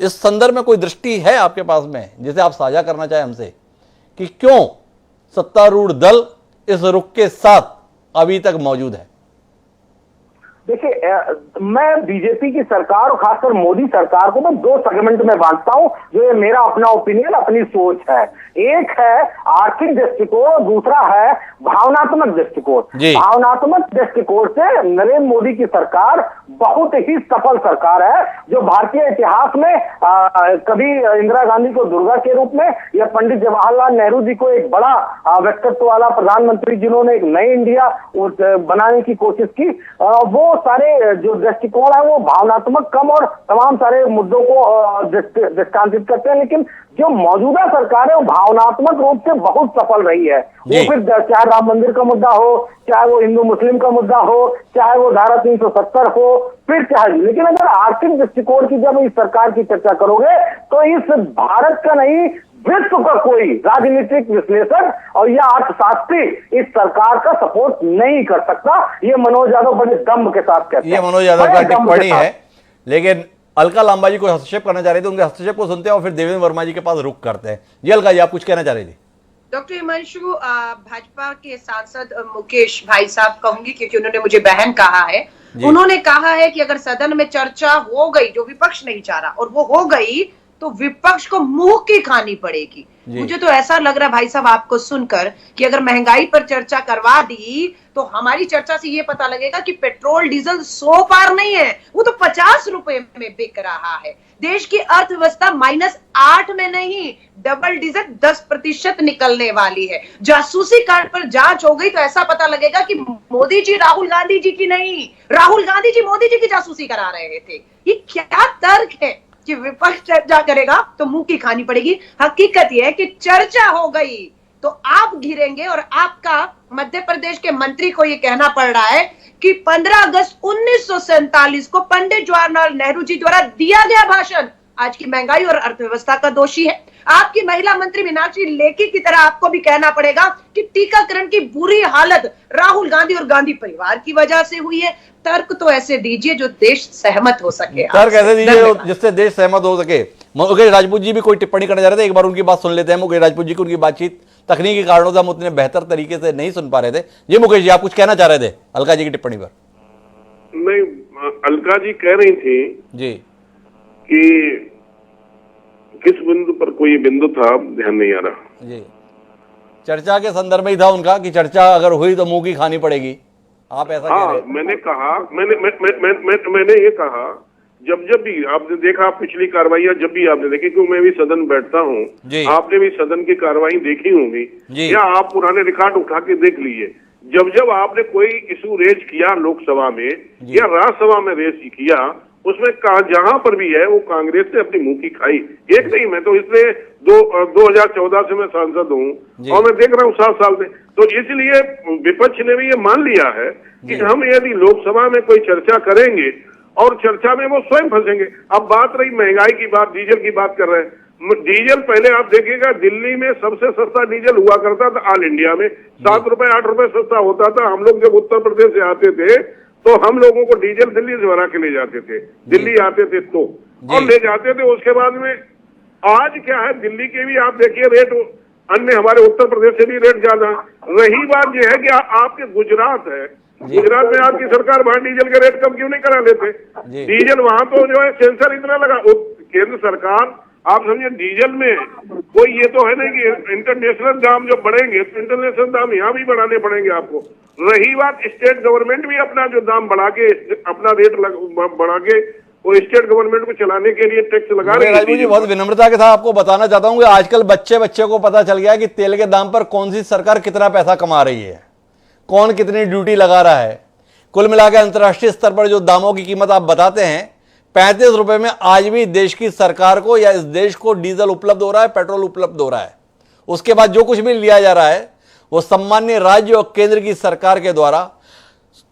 इस संदर्भ में कोई दृष्टि है आपके पास में जिसे आप साझा करना चाहें हमसे कि क्यों सत्तारूढ़ दल इस रुख के साथ अभी तक मौजूद है? देखिए, मैं बीजेपी की सरकार और खासकर मोदी सरकार को मैं दो सेगमेंट में बांटता हूं, जो ये मेरा अपना ओपिनियन, अपनी सोच है। एक है आर्थिक दृष्टिकोण, दूसरा है भावनात्मक दृष्टिकोण। भावनात्मक दृष्टिकोण से नरेंद्र मोदी की सरकार बहुत ही सफल सरकार है, जो भारतीय इतिहास में कभी इंदिरा गांधी को दुर्गा के रूप में या पंडित जवाहरलाल नेहरू जी को एक बड़ा व्यक्तित्व वाला प्रधानमंत्री जिन्होंने एक नई इंडिया बनाने की कोशिश की, वो सारे जो दृष्टिकोण है वो भावनात्मक कम और तमाम सारे मुद्दों को दृष्टांतित करते हैं। लेकिन जो मौजूदा सरकार है वो भावनात्मक रूप से बहुत सफल रही है। वो फिर चाहे राम मंदिर का मुद्दा हो, चाहे वो हिंदू मुस्लिम का मुद्दा हो, चाहे वो धारा 370 हो, फिर चाहे, लेकिन अगर आर्थिक दृष्टिकोण की जब इस सरकार की चर्चा करोगे तो इस भारत का नहीं विश्व का कोई राजनीतिक विश्लेषक और या अर्थशास्त्री इस सरकार का सपोर्ट नहीं कर सकता। ये मनोज यादव बड़े दम्भ के साथ कहते हैं। ये मनोज यादव का टिप्पणी है, लेकिन अलका लांबा जी को हस्तक्षेप करना चाह रहे थे, उनके हस्तक्षेप को सुनते हैं और फिर देवेंद्र वर्मा जी के पास रुख करते हैं। जी अलका जी, आप कुछ कहना चाह रहे थे? डॉक्टर हिमांशु, भाजपा के सांसद मुकेश भाई साहब कहूंगी क्योंकि उन्होंने मुझे बहन कहा है। उन्होंने कहा है कि अगर सदन में चर्चा हो गई, जो विपक्ष नहीं चाह रहा, और वो हो गई तो विपक्ष को मुंह की खानी पड़ेगी। मुझे तो ऐसा लग रहा है भाई साहब आपको सुनकर कि अगर महंगाई पर चर्चा करवा दी तो हमारी चर्चा से ये पता लगेगा कि पेट्रोल डीजल 100 पार नहीं है, वो तो 50 रुपए में बिक रहा है। देश की अर्थव्यवस्था -8 में नहीं, डबल डिजिट 10% निकलने वाली है। जासूसी कांड पर जांच हो गई तो ऐसा पता लगेगा कि मोदी जी राहुल गांधी जी की नहीं, राहुल गांधी जी मोदी जी की जासूसी करा रहे थे। ये क्या तर्क है कि विपक्ष चर्चा करेगा तो मुंह की खानी पड़ेगी? हकीकत यह है कि चर्चा हो गई तो आप घिरेंगे और आपका मध्य प्रदेश के मंत्री को यह कहना पड़ रहा है कि 15 अगस्त 1947 को पंडित जवाहरलाल नेहरू जी द्वारा दिया गया भाषण आज की महंगाई और अर्थव्यवस्था का दोषी है। आपकी महिला मंत्री मीनाक्षी लेखी की तरह आपको भी कहना पड़ेगा कि टीकाकरण की बुरी हालत राहुल गांधी और गांधी परिवार की वजह से हुई है। तर्क तो ऐसे दीजिए जो देश सहमत हो सके। तर्क ऐसे दीजिए जिससे देश सहमत हो सके। मुकेश राजपूत जी भी कोई टिप्पणी करना चाह रहे थे, एक बार उनकी बात सुन लेते हैं। मुकेश राजपूत जी की उनकी बातचीत तकनीकी कारणों से हम उतने बेहतर तरीके से नहीं सुन पा रहे थे। ये मुकेश जी, आप कुछ कहना चाह रहे थे अलका जी की टिप्पणी पर? नहीं, अलका जी कह रही थी जी कि किस बिंदु पर कोई बिंदु था, ध्यान नहीं आ रहा जी। चर्चा के संदर्भ में ही था उनका कि चर्चा अगर हुई तो मुंह की खानी पड़ेगी। आप ऐसा कह रहे हैं? मैंने कहा, मैंने ये कहा, जब भी आपने देखा पिछली कार्रवाइयां जब भी आपने देखी, क्योंकि मैं भी सदन बैठता हूँ, आपने भी सदन की कार्रवाई देखी होंगी या आप पुराने रिकॉर्ड उठा के देख लीजिए। जब आपने कोई इशू रेज किया लोकसभा में या राज्यसभा में रेज किया, उसमें जहां पर भी है वो कांग्रेस ने अपनी मुंह की खाई। एक नहीं, मैं तो इसलिए 2014 से मैं सांसद हूँ और मैं देख रहा हूँ 7 साल से, तो इसलिए विपक्ष ने भी ये मान लिया है कि हम यदि लोकसभा में कोई चर्चा करेंगे और चर्चा में वो स्वयं फंसेंगे। अब बात रही महंगाई की बात, डीजल की बात कर रहे हैं। डीजल पहले आप देखिएगा, दिल्ली में सबसे सस्ता डीजल हुआ करता था ऑल इंडिया में, 7 रुपए 8 रुपए सस्ता होता था। हम लोग जब उत्तर प्रदेश से आते थे तो हम लोगों को डीजल दिल्ली से भरा के ले जाते थे, दिल्ली आते थे तो, और ले जाते थे। उसके बाद में आज क्या है, दिल्ली के भी आप देखिए रेट, अन्य हमारे उत्तर प्रदेश से भी रेट ज्यादा। रही बात यह है कि आपके गुजरात है, गुजरात में आपकी सरकार वहां डीजल के रेट कम क्यों नहीं करा लेते? डीजल वहां तो जो है सेंसर इतना लगा, केंद्र सरकार, आप समझिए डीजल में कोई ये तो है नहीं कि इंटरनेशनल दाम जो बढ़ेंगे तो इंटरनेशनल दाम यहाँ भी बढ़ाने पड़ेंगे आपको। रही बात, स्टेट गवर्नमेंट भी अपना जो दाम बढ़ा के, अपना रेट बढ़ा के वो स्टेट गवर्नमेंट को चलाने के लिए टैक्स लगा रही है। राजपूत जी, बहुत विनम्रता के साथ आपको बताना चाहता हूं कि आजकल बच्चे को पता चल गया कि तेल के दाम पर कौन सी सरकार कितना पैसा कमा रही है, कौन कितनी ड्यूटी लगा रहा है। कुल मिलाकर अंतर्राष्ट्रीय स्तर पर जो दामों की कीमत आप बताते हैं, 35 रुपए में आज भी देश की सरकार को या इस देश को डीजल उपलब्ध हो रहा है, पेट्रोल उपलब्ध हो रहा है। उसके बाद जो कुछ भी लिया जा रहा है वो सम्मान्य राज्य और केंद्र की सरकार के द्वारा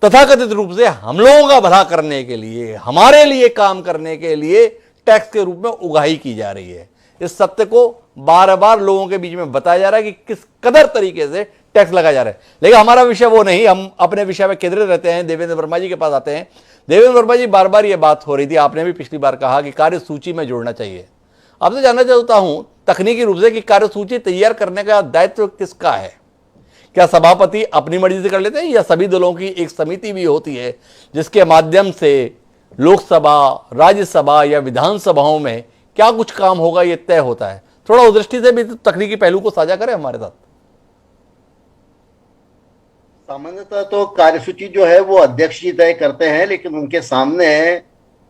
तथाकथित रूप से हम लोगों का भला करने के लिए, हमारे लिए काम करने के लिए टैक्स के रूप में उगाही की जा रही है। इस सत्य को बार बार लोगों के बीच में बताया जा रहा है कि किस कदर तरीके से टैक्स लगाया जा रहा है। लेकिन हमारा विषय वो नहीं, हम अपने विषय में केंद्रित रहते हैं। देवेंद्र वर्मा जी के पास आते हैं। देवेंद्र वर्मा जी, बार बार ये बात हो रही थी, आपने भी पिछली बार कहा कि कार्यसूची में जोड़ना चाहिए। आपसे जानना चाहता हूं तकनीकी रूप से कि कार्यसूची तैयार करने का दायित्व किसका है? क्या सभापति अपनी मर्जी से कर लेते हैं या सभी दलों की एक समिति भी होती है जिसके माध्यम से लोकसभा, राज्यसभा या विधानसभाओं में क्या कुछ काम होगा ये तय होता है? थोड़ा उस दृष्टि से भी तकनीकी पहलू को साझा करें हमारे साथ। सामान्यतः तो कार्यसूची जो है वो अध्यक्ष जी तय करते हैं, लेकिन उनके सामने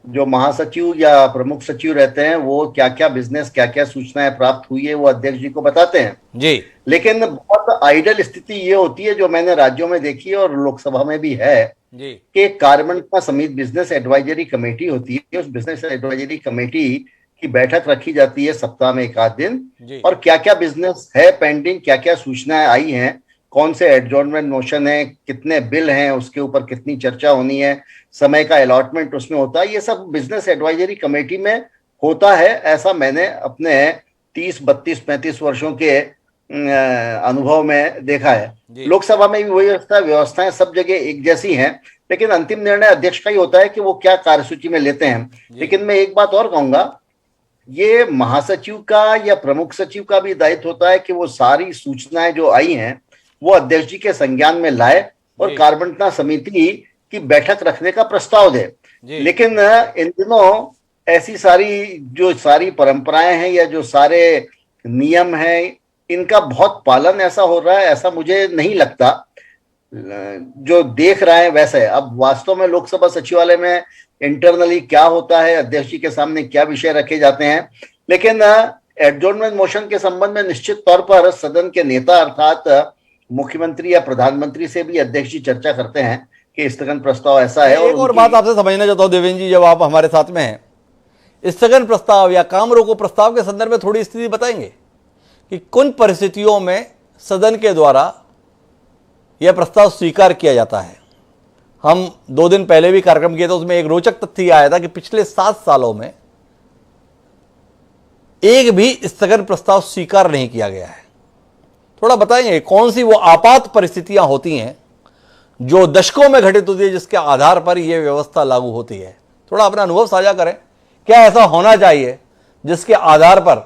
जो महासचिव या प्रमुख सचिव रहते हैं वो क्या क्या बिजनेस, क्या क्या सूचनाएं प्राप्त हुई है वो अध्यक्ष जी को बताते हैं जी। लेकिन बहुत आइडियल स्थिति ये होती है जो मैंने राज्यों में देखी है और लोकसभा में भी है जी, कि कार्यमंत्रणा समिति बिजनेस एडवाइजरी कमेटी होती है। उस बिजनेस एडवाइजरी कमेटी की बैठक रखी जाती है सप्ताह में एक आध दिन, और क्या क्या बिजनेस है पेंडिंग, क्या क्या सूचनाएं आई हैं, कौन से एडजॉर्नमेंट मोशन है, कितने बिल हैं, उसके ऊपर कितनी चर्चा होनी है, समय का अलॉटमेंट उसमें होता है, ये सब बिजनेस एडवाइजरी कमेटी में होता है। ऐसा मैंने अपने 30, 32, 35 वर्षों के अनुभव में देखा है। लोकसभा में भी वही व्यवस्थाएं सब जगह एक जैसी हैं, लेकिन अंतिम निर्णय अध्यक्ष का ही होता है कि वो क्या कार्यसूची में लेते हैं। लेकिन मैं एक बात और कहूंगा, ये महासचिव का या प्रमुख सचिव का भी दायित्व होता है कि वो सारी सूचनाएं जो आई हैं वो अध्यक्ष जी के संज्ञान में लाए और कार्यमंत्रणा समिति की बैठक रखने का प्रस्ताव दे। लेकिन इन दिनों ऐसी सारी परंपराएं हैं या जो सारे नियम हैं, इनका बहुत पालन ऐसा हो रहा है ऐसा मुझे नहीं लगता। जो देख रहे हैं वैसा है। अब वास्तव में लोकसभा सचिवालय में इंटरनली क्या होता है, अध्यक्ष जी के सामने क्या विषय रखे जाते हैं, लेकिन एडजॉर्नमेंट मोशन के संबंध में निश्चित तौर पर सदन के नेता अर्थात मुख्यमंत्री या प्रधानमंत्री से भी अध्यक्ष जी चर्चा करते हैं कि स्थगन प्रस्ताव ऐसा है। एक और बात आपसे समझना चाहता हूं देवेंद्र जी, जब आप हमारे साथ में हैं, स्थगन प्रस्ताव या काम रोको प्रस्ताव के संदर्भ में थोड़ी स्थिति बताएंगे कि किन परिस्थितियों में सदन के द्वारा यह प्रस्ताव स्वीकार किया जाता है। हम 2 दिन पहले भी कार्यक्रम किए थे, उसमें एक रोचक तथ्य आया था कि पिछले 7 सालों में एक भी स्थगन प्रस्ताव स्वीकार नहीं किया गया है। थोड़ा बताएंगे कौन सी वो आपात परिस्थितियां होती हैं जो दशकों में घटित होती है जिसके आधार पर यह व्यवस्था लागू होती है? थोड़ा अपना अनुभव साझा करें। क्या ऐसा होना चाहिए जिसके आधार पर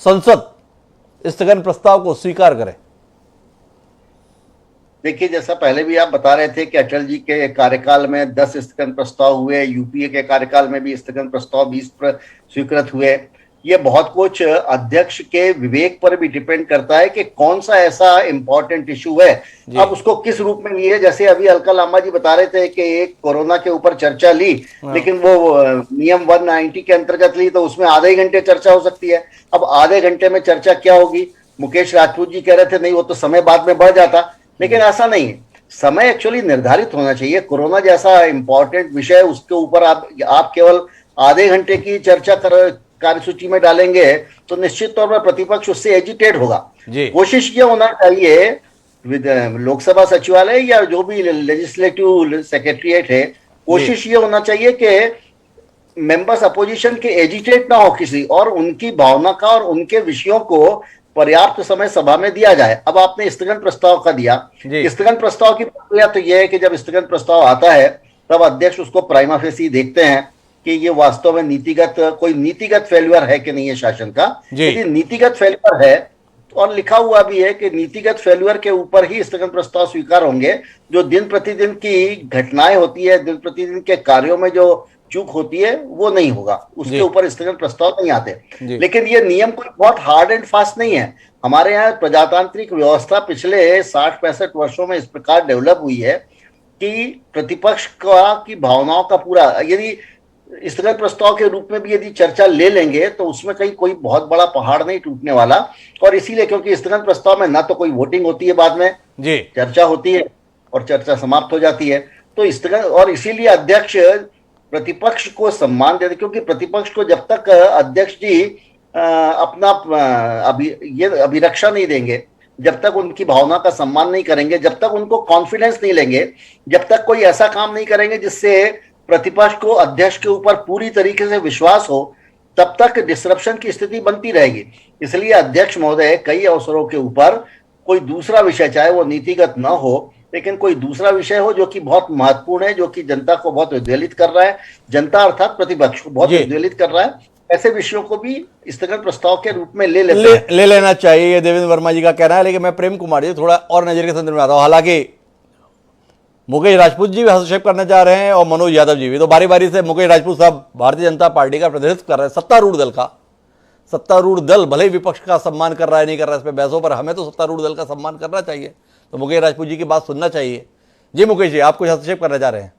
संसद स्थगन प्रस्ताव को स्वीकार करे? देखिए, जैसा पहले भी आप बता रहे थे कि अटल जी के कार्यकाल में 10 स्थगन प्रस्ताव हुए, यूपीए के कार्यकाल में भी स्थगन प्रस्ताव 20 स्वीकृत हुए। ये बहुत कुछ अध्यक्ष के विवेक पर भी डिपेंड करता है कि कौन सा ऐसा इंपॉर्टेंट इशू है, अब उसको किस रूप में लिए। जैसे अभी अलका लांबा जी बता रहे थे कि एक कोरोना के ऊपर चर्चा ली, लेकिन वो नियम 190 के अंतर्गत ली, तो उसमें आधे ही घंटे चर्चा हो सकती है। अब आधे घंटे में चर्चा क्या होगी? मुकेश राजपूत जी कह रहे थे नहीं, वो तो समय बाद में बढ़ जाता, लेकिन ऐसा नहीं है। समय एक्चुअली निर्धारित होना चाहिए। कोरोना जैसा इंपॉर्टेंट विषय, उसके ऊपर आप केवल आधे घंटे की चर्चा कार्यसूची में डालेंगे तो निश्चित तौर पर प्रतिपक्ष उससे एजिटेट होगा। कोशिश ये होना चाहिए, लोकसभा सचिवालय या जो भी लेजिस्लेटिव सेक्रेटरीट है, कोशिश ये होना चाहिए कि मेंबर्स अपोजिशन के एजिटेट ना हो किसी, और उनकी भावना का और उनके विषयों को पर्याप्त समय सभा में दिया जाए। अब आपने स्थगन प्रस्ताव का दिया, स्थगन प्रस्ताव की प्रक्रिया तो यह है कि जब स्थगन प्रस्ताव आता है तब अध्यक्ष उसको प्राइमा फेसी देखते हैं कि ये वास्तव में कोई नीतिगत फेल्यूर है कि नहीं है शासन का। यदि नीतिगत फेल्यूर है, और लिखा हुआ भी है कि नीतिगत फेल्यूर के ऊपर ही स्थगन प्रस्ताव स्वीकार होंगे। जो दिन प्रतिदिन की घटनाएं होती है, दिन प्रतिदिन के कार्यों में जो चूक होती है, वो नहीं होगा, उसके ऊपर स्थगन प्रस्ताव नहीं आते। लेकिन ये नियम कोई बहुत हार्ड एंड फास्ट नहीं है। हमारे यहाँ प्रजातांत्रिक व्यवस्था पिछले 60-65 वर्षों में इस प्रकार डेवलप हुई है कि प्रतिपक्ष की भावनाओं का पूरा, यदि स्थगन प्रस्ताव के रूप में भी यदि चर्चा ले लेंगे तो उसमें कहीं कोई बहुत बड़ा पहाड़ नहीं टूटने वाला। और इसीलिए, क्योंकि स्थगन प्रस्ताव में ना तो कोई वोटिंग होती है, बाद में चर्चा होती है और चर्चा समाप्त हो जाती है, तो स्थगन, और इसीलिए अध्यक्ष प्रतिपक्ष को सम्मान देते, क्योंकि प्रतिपक्ष को जब तक अध्यक्ष जी अपना अभिरक्षा नहीं देंगे, जब तक उनकी भावना का सम्मान नहीं करेंगे, जब तक उनको कॉन्फिडेंस नहीं लेंगे, जब तक कोई ऐसा काम नहीं करेंगे जिससे प्रतिपक्ष को अध्यक्ष के ऊपर पूरी तरीके से विश्वास हो, तब तक डिसरप्शन की स्थिति बनती रहेगी। इसलिए अध्यक्ष महोदय कई अवसरों के ऊपर कोई दूसरा विषय, चाहे वो नीतिगत न हो, लेकिन कोई दूसरा विषय हो जो कि बहुत महत्वपूर्ण है, जो कि जनता को बहुत विद्वेलित कर रहा है, जनता अर्थात प्रतिपक्ष को बहुत विद्वेलित कर रहा है, ऐसे विषयों को भी स्थगन प्रस्ताव के रूप में ले लेना चाहिए, ये देवेंद्र वर्मा जी का कहना है। लेकिन मैं प्रेम कुमार जी थोड़ा और नजर के संदर्भ में आता हूं। हालांकि मुकेश राजपूत जी भी हस्तक्षेप करना चाह रहे हैं और मनोज यादव जी भी, तो बारी बारी से मुकेश राजपूत साहब भारतीय जनता पार्टी का प्रतिनिधित्व कर रहे हैं, सत्तारूढ़ दल का। सत्तारूढ़ दल भले ही विपक्ष का सम्मान कर रहा है, नहीं कर रहा है, इस पर बहसों पर हमें तो सत्तारूढ़ दल का सम्मान करना चाहिए, तो मुकेश राजपूत जी की बात सुनना चाहिए। जी मुकेश जी, आप कुछ हस्तक्षेप करना चाह रहे हैं?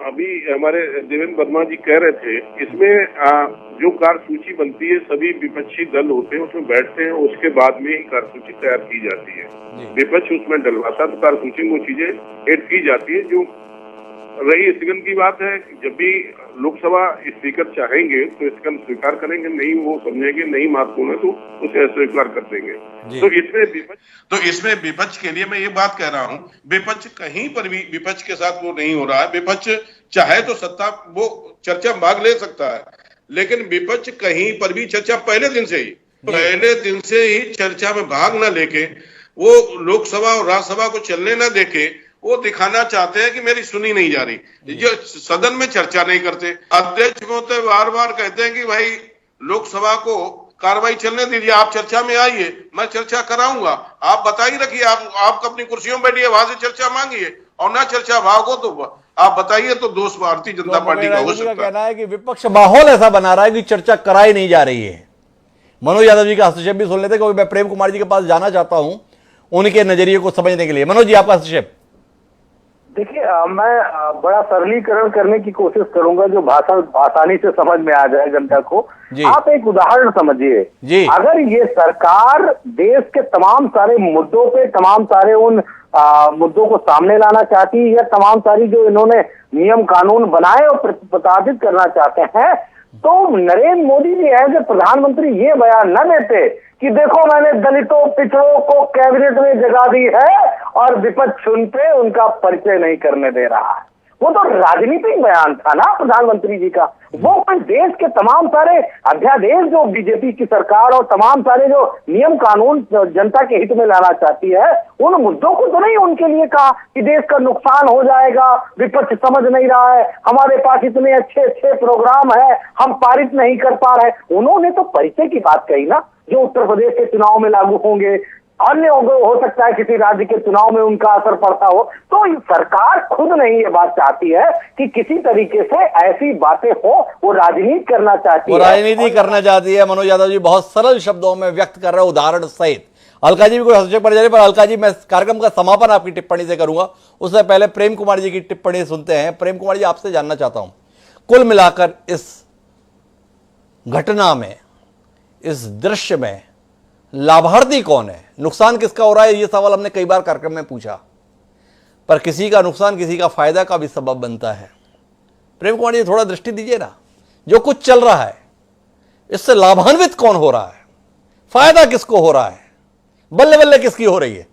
अभी हमारे देवेंद्र वर्मा जी कह रहे थे, इसमें जो कार्यसूची बनती है सभी विपक्षी दल होते हैं उसमें बैठते हैं, उसके बाद में ही कार्यसूची तैयार की जाती है। विपक्ष उसमें डलवाता है तो कार्यसूची में वो चीजें ऐड की जाती है। जो रही स्थगन की बात है, जब भी लोकसभा स्पीकर चाहेंगे तो स्थगन स्वीकार करेंगे, नहीं वो समझेंगे नहीं महत्वपूर्ण है तो उसे अस्वीकार कर देंगे। तो इसमें विपक्ष के लिए मैं ये बात कह रहा हूँ, विपक्ष कहीं पर भी विपक्ष के साथ वो नहीं हो रहा है। विपक्ष चाहे तो सत्ता वो चर्चा भाग ले सकता है, लेकिन विपक्ष कहीं पर भी चर्चा पहले दिन से ही चर्चा में भाग न लेके, वो लोकसभा और राज्यसभा को चलने न देके, वो दिखाना चाहते हैं कि मेरी सुनी नहीं जा रही। जो सदन में चर्चा नहीं करते, अध्यक्ष महोदय बार बार कहते हैं कि भाई लोकसभा को कार्रवाई चलने दीजिए, आप चर्चा में आइए, मैं चर्चा कराऊंगा, आप बता ही रखिए, आप अपनी कुर्सियों में बैठिए, वहां से चर्चा मांगिए, और ना चर्चा भाग हो तो आप बताइए, तो दोष भारतीय जनता पार्टी का हो सकता है। कहना है कि विपक्ष माहौल ऐसा बना रहा है कि चर्चा कराई नहीं जा रही है। मनोज यादव जी का हस्तक्षेप भी सुन लेते, क्योंकि मैं प्रेम कुमार जी के पास जाना चाहता हूं उनके नजरिए को समझने के लिए। मनोज जी, आपका हस्तक्षेप। देखिए, मैं बड़ा सरलीकरण करने की कोशिश करूंगा जो भाषा आसानी से समझ में आ जाए जनता को। आप एक उदाहरण समझिए, अगर ये सरकार देश के तमाम सारे मुद्दों पे तमाम सारे उन मुद्दों को सामने लाना चाहती है, या तमाम सारी जो इन्होंने नियम कानून बनाए और प्रतिपादित करना चाहते हैं, तो नरेंद्र मोदी जी एज ए प्रधानमंत्री ये बयान न देते कि देखो मैंने दलितों पिछड़ों को कैबिनेट में जगह दी है और विपक्ष सुनते उनका परिचय नहीं करने दे रहा है। वो तो राजनीतिक बयान था ना प्रधानमंत्री जी का। वो देश के तमाम सारे अध्यादेश जो बीजेपी की सरकार और तमाम सारे जो नियम कानून जनता के हित में लाना चाहती है, उन मुद्दों को तो नहीं उनके लिए कहा कि देश का नुकसान हो जाएगा, विपक्ष समझ नहीं रहा है, हमारे पास इतने अच्छे अच्छे प्रोग्राम है, हम पारित नहीं कर पा रहे। उन्होंने तो परिचय की बात कही ना, जो उत्तर प्रदेश के चुनाव में लागू होंगे, अन्य हो सकता है किसी राज्य के चुनाव में उनका असर पड़ता हो। तो सरकार खुद नहीं ये बात चाहती है कि किसी तरीके से ऐसी बातें हो, वो राजनीति करना चाहती है, राजनीति करना चाहती है। मनोज यादव जी बहुत सरल शब्दों में व्यक्त कर रहे हैं, उदाहरण सहित। अलका जी भी कोई हस्तक्षेप कर जाए, पर अलका जी मैं कार्यक्रम का समापन आपकी टिप्पणी से करूंगा, उससे पहले प्रेम कुमार जी की टिप्पणी सुनते हैं। प्रेम कुमार जी, आपसे जानना चाहता हूं, कुल मिलाकर इस घटना में, इस दृश्य में लाभार्थी कौन है, नुकसान किसका हो रहा है? ये सवाल हमने कई बार कार्यक्रम में पूछा, पर किसी का नुकसान किसी का फायदा का भी सबब बनता है। प्रेम कुमार जी थोड़ा दृष्टि दीजिए ना, जो कुछ चल रहा है इससे लाभान्वित कौन हो रहा है, फायदा किसको हो रहा है, बल्ले बल्ले किसकी हो रही है?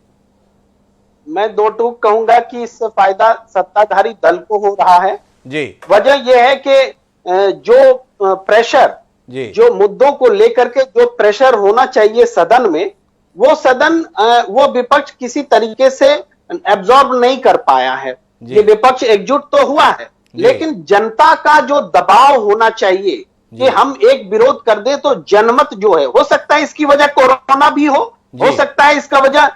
मैं दो टूक कहूंगा कि इससे फायदा सत्ताधारी दल को हो रहा है जी। वजह यह है कि जो प्रेशर, जो मुद्दों को लेकर के जो प्रेशर होना चाहिए सदन में, वो विपक्ष किसी तरीके से एब्जॉर्ब नहीं कर पाया है। ये विपक्ष एकजुट तो हुआ है, लेकिन जनता का जो दबाव होना चाहिए कि हम एक विरोध कर दे, तो जनमत जो है, हो सकता है इसकी वजह कोरोना भी हो सकता है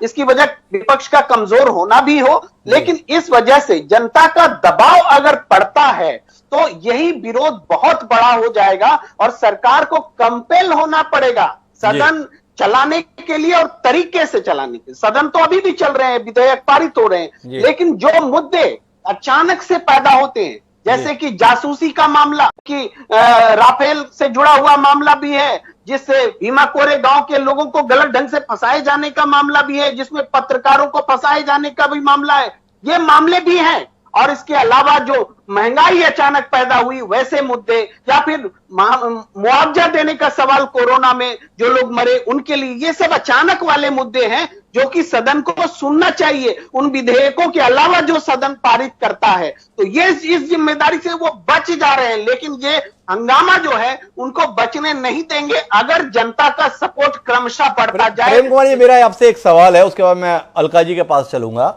इसकी वजह विपक्ष का कमजोर होना भी हो, लेकिन इस वजह से जनता का दबाव अगर पड़ता है तो यही विरोध बहुत बड़ा हो जाएगा और सरकार को कंपेल होना पड़ेगा सदन चलाने के लिए और तरीके से चलाने के। सदन तो अभी भी चल रहे हैं, विधेयक पारित हो रहे हैं, लेकिन जो मुद्दे अचानक से पैदा होते हैं, जैसे कि जासूसी का मामला, कि राफेल से जुड़ा हुआ मामला भी है, जिससे भीमा कोरे गांव के लोगों को गलत ढंग से फंसाए जाने का मामला भी है, जिसमें पत्रकारों को फंसाए जाने का भी मामला है, ये मामले भी हैं। और इसके अलावा जो महंगाई अचानक पैदा हुई वैसे मुद्दे, या फिर मुआवजा देने का सवाल कोरोना में जो लोग मरे उनके लिए, ये सब अचानक वाले मुद्दे हैं जो कि सदन को सुनना चाहिए उन विधेयकों के अलावा जो सदन पारित करता है। तो ये इस जिम्मेदारी से वो बच जा रहे हैं, लेकिन ये हंगामा जो है उनको बचने नहीं देंगे अगर जनता का सपोर्ट क्रमशः बढ़ता जाए। प्रेम कुमार जी, मेरा आपसे एक सवाल है, उसके बाद मैं अलका जी के पास चलूंगा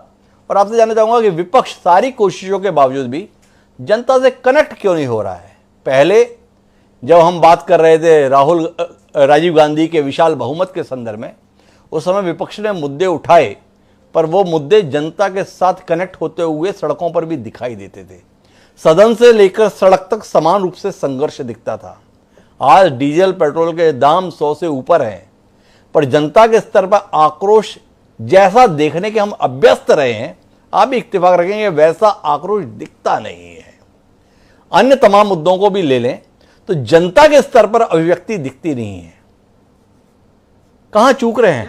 और आपसे जानना चाहूंगा कि विपक्ष सारी कोशिशों के बावजूद भी जनता से कनेक्ट क्यों नहीं हो रहा है। पहले जब हम बात कर रहे थे राजीव गांधी के विशाल बहुमत के संदर्भ में, उस समय विपक्ष ने मुद्दे उठाए, पर वो मुद्दे जनता के साथ कनेक्ट होते हुए सड़कों पर भी दिखाई देते थे। सदन से लेकर सड़क तक समान रूप से संघर्ष दिखता था। आज डीजल पेट्रोल के दाम 100 से ऊपर हैं, पर जनता के स्तर पर आक्रोश जैसा देखने के हम अभ्यस्त रहे हैं, आप भी इत्तेफाक रखेंगे, वैसा आक्रोश दिखता नहीं है। अन्य तमाम मुद्दों को भी ले लें तो जनता के स्तर पर अभिव्यक्ति दिखती नहीं है। कहां चूक रहे हैं?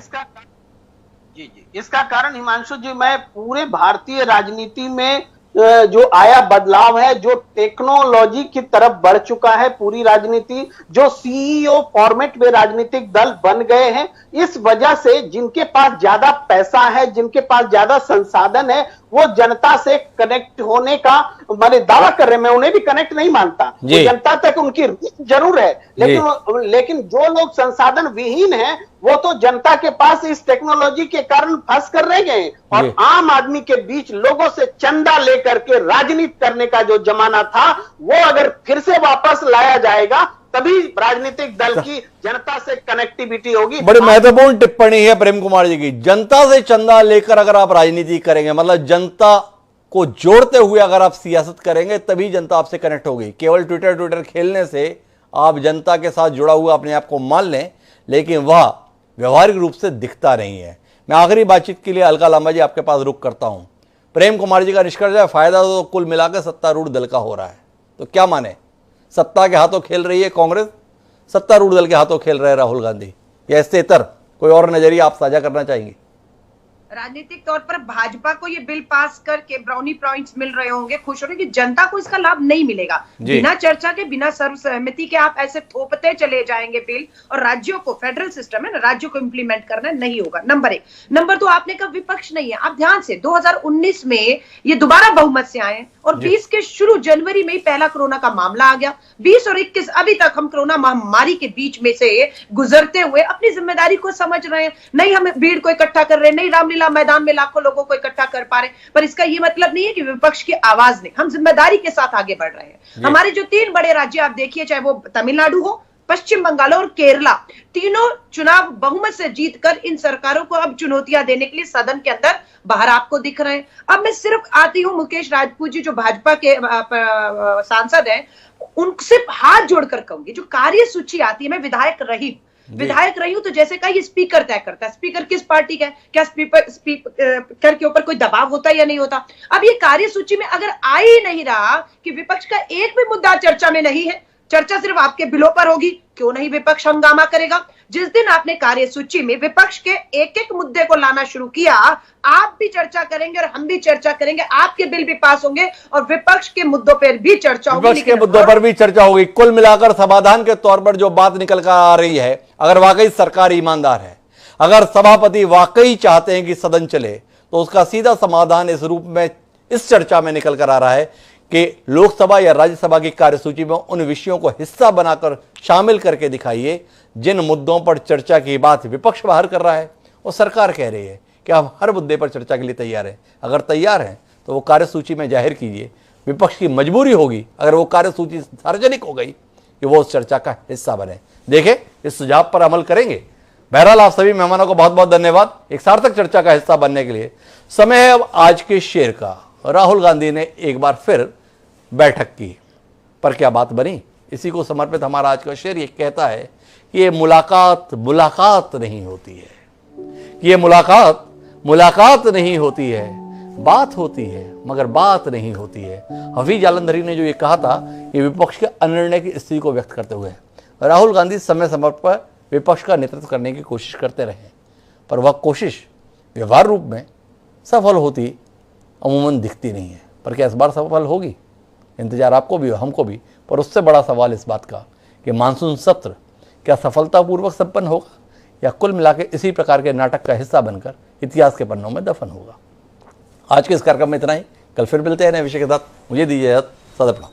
इसका कारण हिमांशु जी, मैं पूरे भारतीय राजनीति में जो आया बदलाव है, जो टेक्नोलॉजी की तरफ बढ़ चुका है पूरी राजनीति, जो सीईओ फॉर्मेट में राजनीतिक दल बन गए हैं, इस वजह से जिनके पास ज्यादा पैसा है, जिनके पास ज्यादा संसाधन है, वो जनता से कनेक्ट होने का मैंने दावा कर रहे हैं। मैं उन्हें भी कनेक्ट नहीं मानता, वो जनता तक उनकी रीच जरूर है, लेकिन जो लोग संसाधन विहीन हैं वो तो जनता के पास इस टेक्नोलॉजी के कारण फंस कर रह गए। और आम आदमी के बीच लोगों से चंदा लेकर के राजनीति करने का जो जमाना था, वो अगर फिर से वापस लाया जाएगा तभी राजनीतिक दल की जनता से कनेक्टिविटी होगी। बड़ी महत्वपूर्ण टिप्पणी है प्रेम कुमार जी की। जनता से चंदा लेकर अगर आप राजनीति करेंगे, मतलब जनता को जोड़ते हुए अगर आप सियासत करेंगे, तभी जनता आपसे कनेक्ट होगी। केवल ट्विटर खेलने से आप जनता के साथ जुड़ा हुआ अपने आप को मान लें, लेकिन वह व्यवहारिक रूप से दिखता नहीं है। मैं आखिरी बातचीत के लिए अलका लांबा जी आपके पास रुक करता हूं। प्रेम कुमार जी का निष्कर्ष है, फायदा तो कुल मिलाकर सत्तारूढ़ दल का हो रहा है, तो क्या माने? सत्ता के हाथों खेल रही है कांग्रेस, सत्तारूढ़ दल के हाथों खेल रहे राहुल गांधी, या इससे इतर कोई और नजरिया आप साझा करना चाहेंगे? राजनीतिक तौर पर भाजपा को ये बिल पास करके ब्राउनी पॉइंट्स मिल रहे होंगे, खुश हो रहे, कि जनता को इसका लाभ नहीं मिलेगा। बिना चर्चा के, बिना सर्वसहमति के आप ऐसे थोपते चले जाएंगे बिल, और राज्यों को, फेडरल सिस्टम है ना, राज्यों को इंप्लीमेंट करना नहीं होगा। नंबर 1। नंबर 2, आपने कहा विपक्ष नहीं है। आप ध्यान से 2019 में ये दोबारा बहुमत से आए और 20 के शुरू जनवरी में ही पहला कोरोना का मामला आ गया। 20 और 21 अभी तक हम कोरोना महामारी के बीच में से गुजरते हुए अपनी जिम्मेदारी को समझ रहे हैं। नहीं हम भीड़ को इकट्ठा कर रहे हैं, नहीं रामलीला मैदान में लाखों लोगों को इकट्ठा कर पा रहे, पर इसका ये मतलब नहीं है कि विपक्ष की आवाज नहीं। हम जिम्मेदारी के साथ आगे बढ़ रहे हैं। हमारे जो 3 बड़े राज्य आप देखिए, चाहे वो तमिलनाडु हो, पश्चिम बंगाल और केरला, तीनों चुनाव बहुमत से जीतकर इन सरकारों को अब चुनौतियां देने के लिए सदन के अंदर बाहर आपको दिख रहे हैं। अब मैं सिर्फ आती हूं मुकेश राजपूत जी जो भाजपा के सांसद हैं, उनसे हाथ जोड़कर कहूंगी, जो कार्य सूची आती है, मैं विधायक रही हूं, तो जैसे कहा ये स्पीकर तय करता है। स्पीकर किस पार्टी का है? क्या स्पीकर के ऊपर कोई दबाव होता है या नहीं होता? अब ये कार्य सूची में अगर आ ही नहीं रहा कि विपक्ष का एक भी मुद्दा चर्चा में नहीं है, चर्चा सिर्फ आपके बिलों पर होगी, क्यों नहीं विपक्ष हंगामा करेगा? जिस दिन आपने कार्यसूची में विपक्ष के एक एक मुद्दे को लाना शुरू किया, आप भी चर्चा करेंगे और हम भी चर्चा करेंगे, आपके बिल भी पास होंगे और विपक्ष के मुद्दों पर भी चर्चा होगी। विपक्ष के मुद्दों पर भी चर्चा होगी। कुल मिलाकर समाधान के तौर पर जो बात निकल कर आ रही है, अगर वाकई सरकार ईमानदार है, अगर सभापति वाकई चाहते हैं कि सदन चले, तो उसका सीधा समाधान इस रूप में, इस चर्चा में निकल कर आ रहा है कि लोकसभा या राज्यसभा की कार्यसूची में उन विषयों को हिस्सा बनाकर शामिल करके दिखाइए जिन मुद्दों पर चर्चा की बात विपक्ष बाहर कर रहा है और सरकार कह रही है कि आप हर मुद्दे पर चर्चा के लिए तैयार हैं। अगर तैयार हैं तो वो कार्यसूची में जाहिर कीजिए। विपक्ष की मजबूरी होगी अगर वो कार्यसूची सार्वजनिक हो गई कि वो उस चर्चा का हिस्सा बने। देखें, इस सुझाव पर अमल करेंगे। बहरहाल आप सभी मेहमानों को बहुत बहुत धन्यवाद एक सार्थक चर्चा का हिस्सा बनने के लिए। समय है अब आज के शेर का। राहुल गांधी ने एक बार फिर बैठक की, पर क्या बात बनी? इसी को समर्पित हमारा आज का शेर ये कहता है कि ये मुलाकात नहीं होती है, ये मुलाकात नहीं होती है, बात होती है मगर बात नहीं होती है। हफीज जालंधरी ने जो ये कहा था, ये विपक्ष के अनिर्णय की स्थिति को व्यक्त करते हुए। राहुल गांधी समय समय पर विपक्ष का नेतृत्व करने की कोशिश करते रहे, पर वह कोशिश व्यवहार रूप में सफल होती अमूमन दिखती नहीं है। पर क्या इस बार सफल होगी? इंतजार आपको भी हो, हमको भी, पर उससे बड़ा सवाल इस बात का कि मानसून सत्र क्या सफलतापूर्वक संपन्न होगा या कुल मिलाकर इसी प्रकार के नाटक का हिस्सा बनकर इतिहास के पन्नों में दफन होगा। आज के इस कार्यक्रम में इतना ही। कल फिर मिलते हैं नए विषय के साथ। मुझे दीजिए सदा प्रणाम।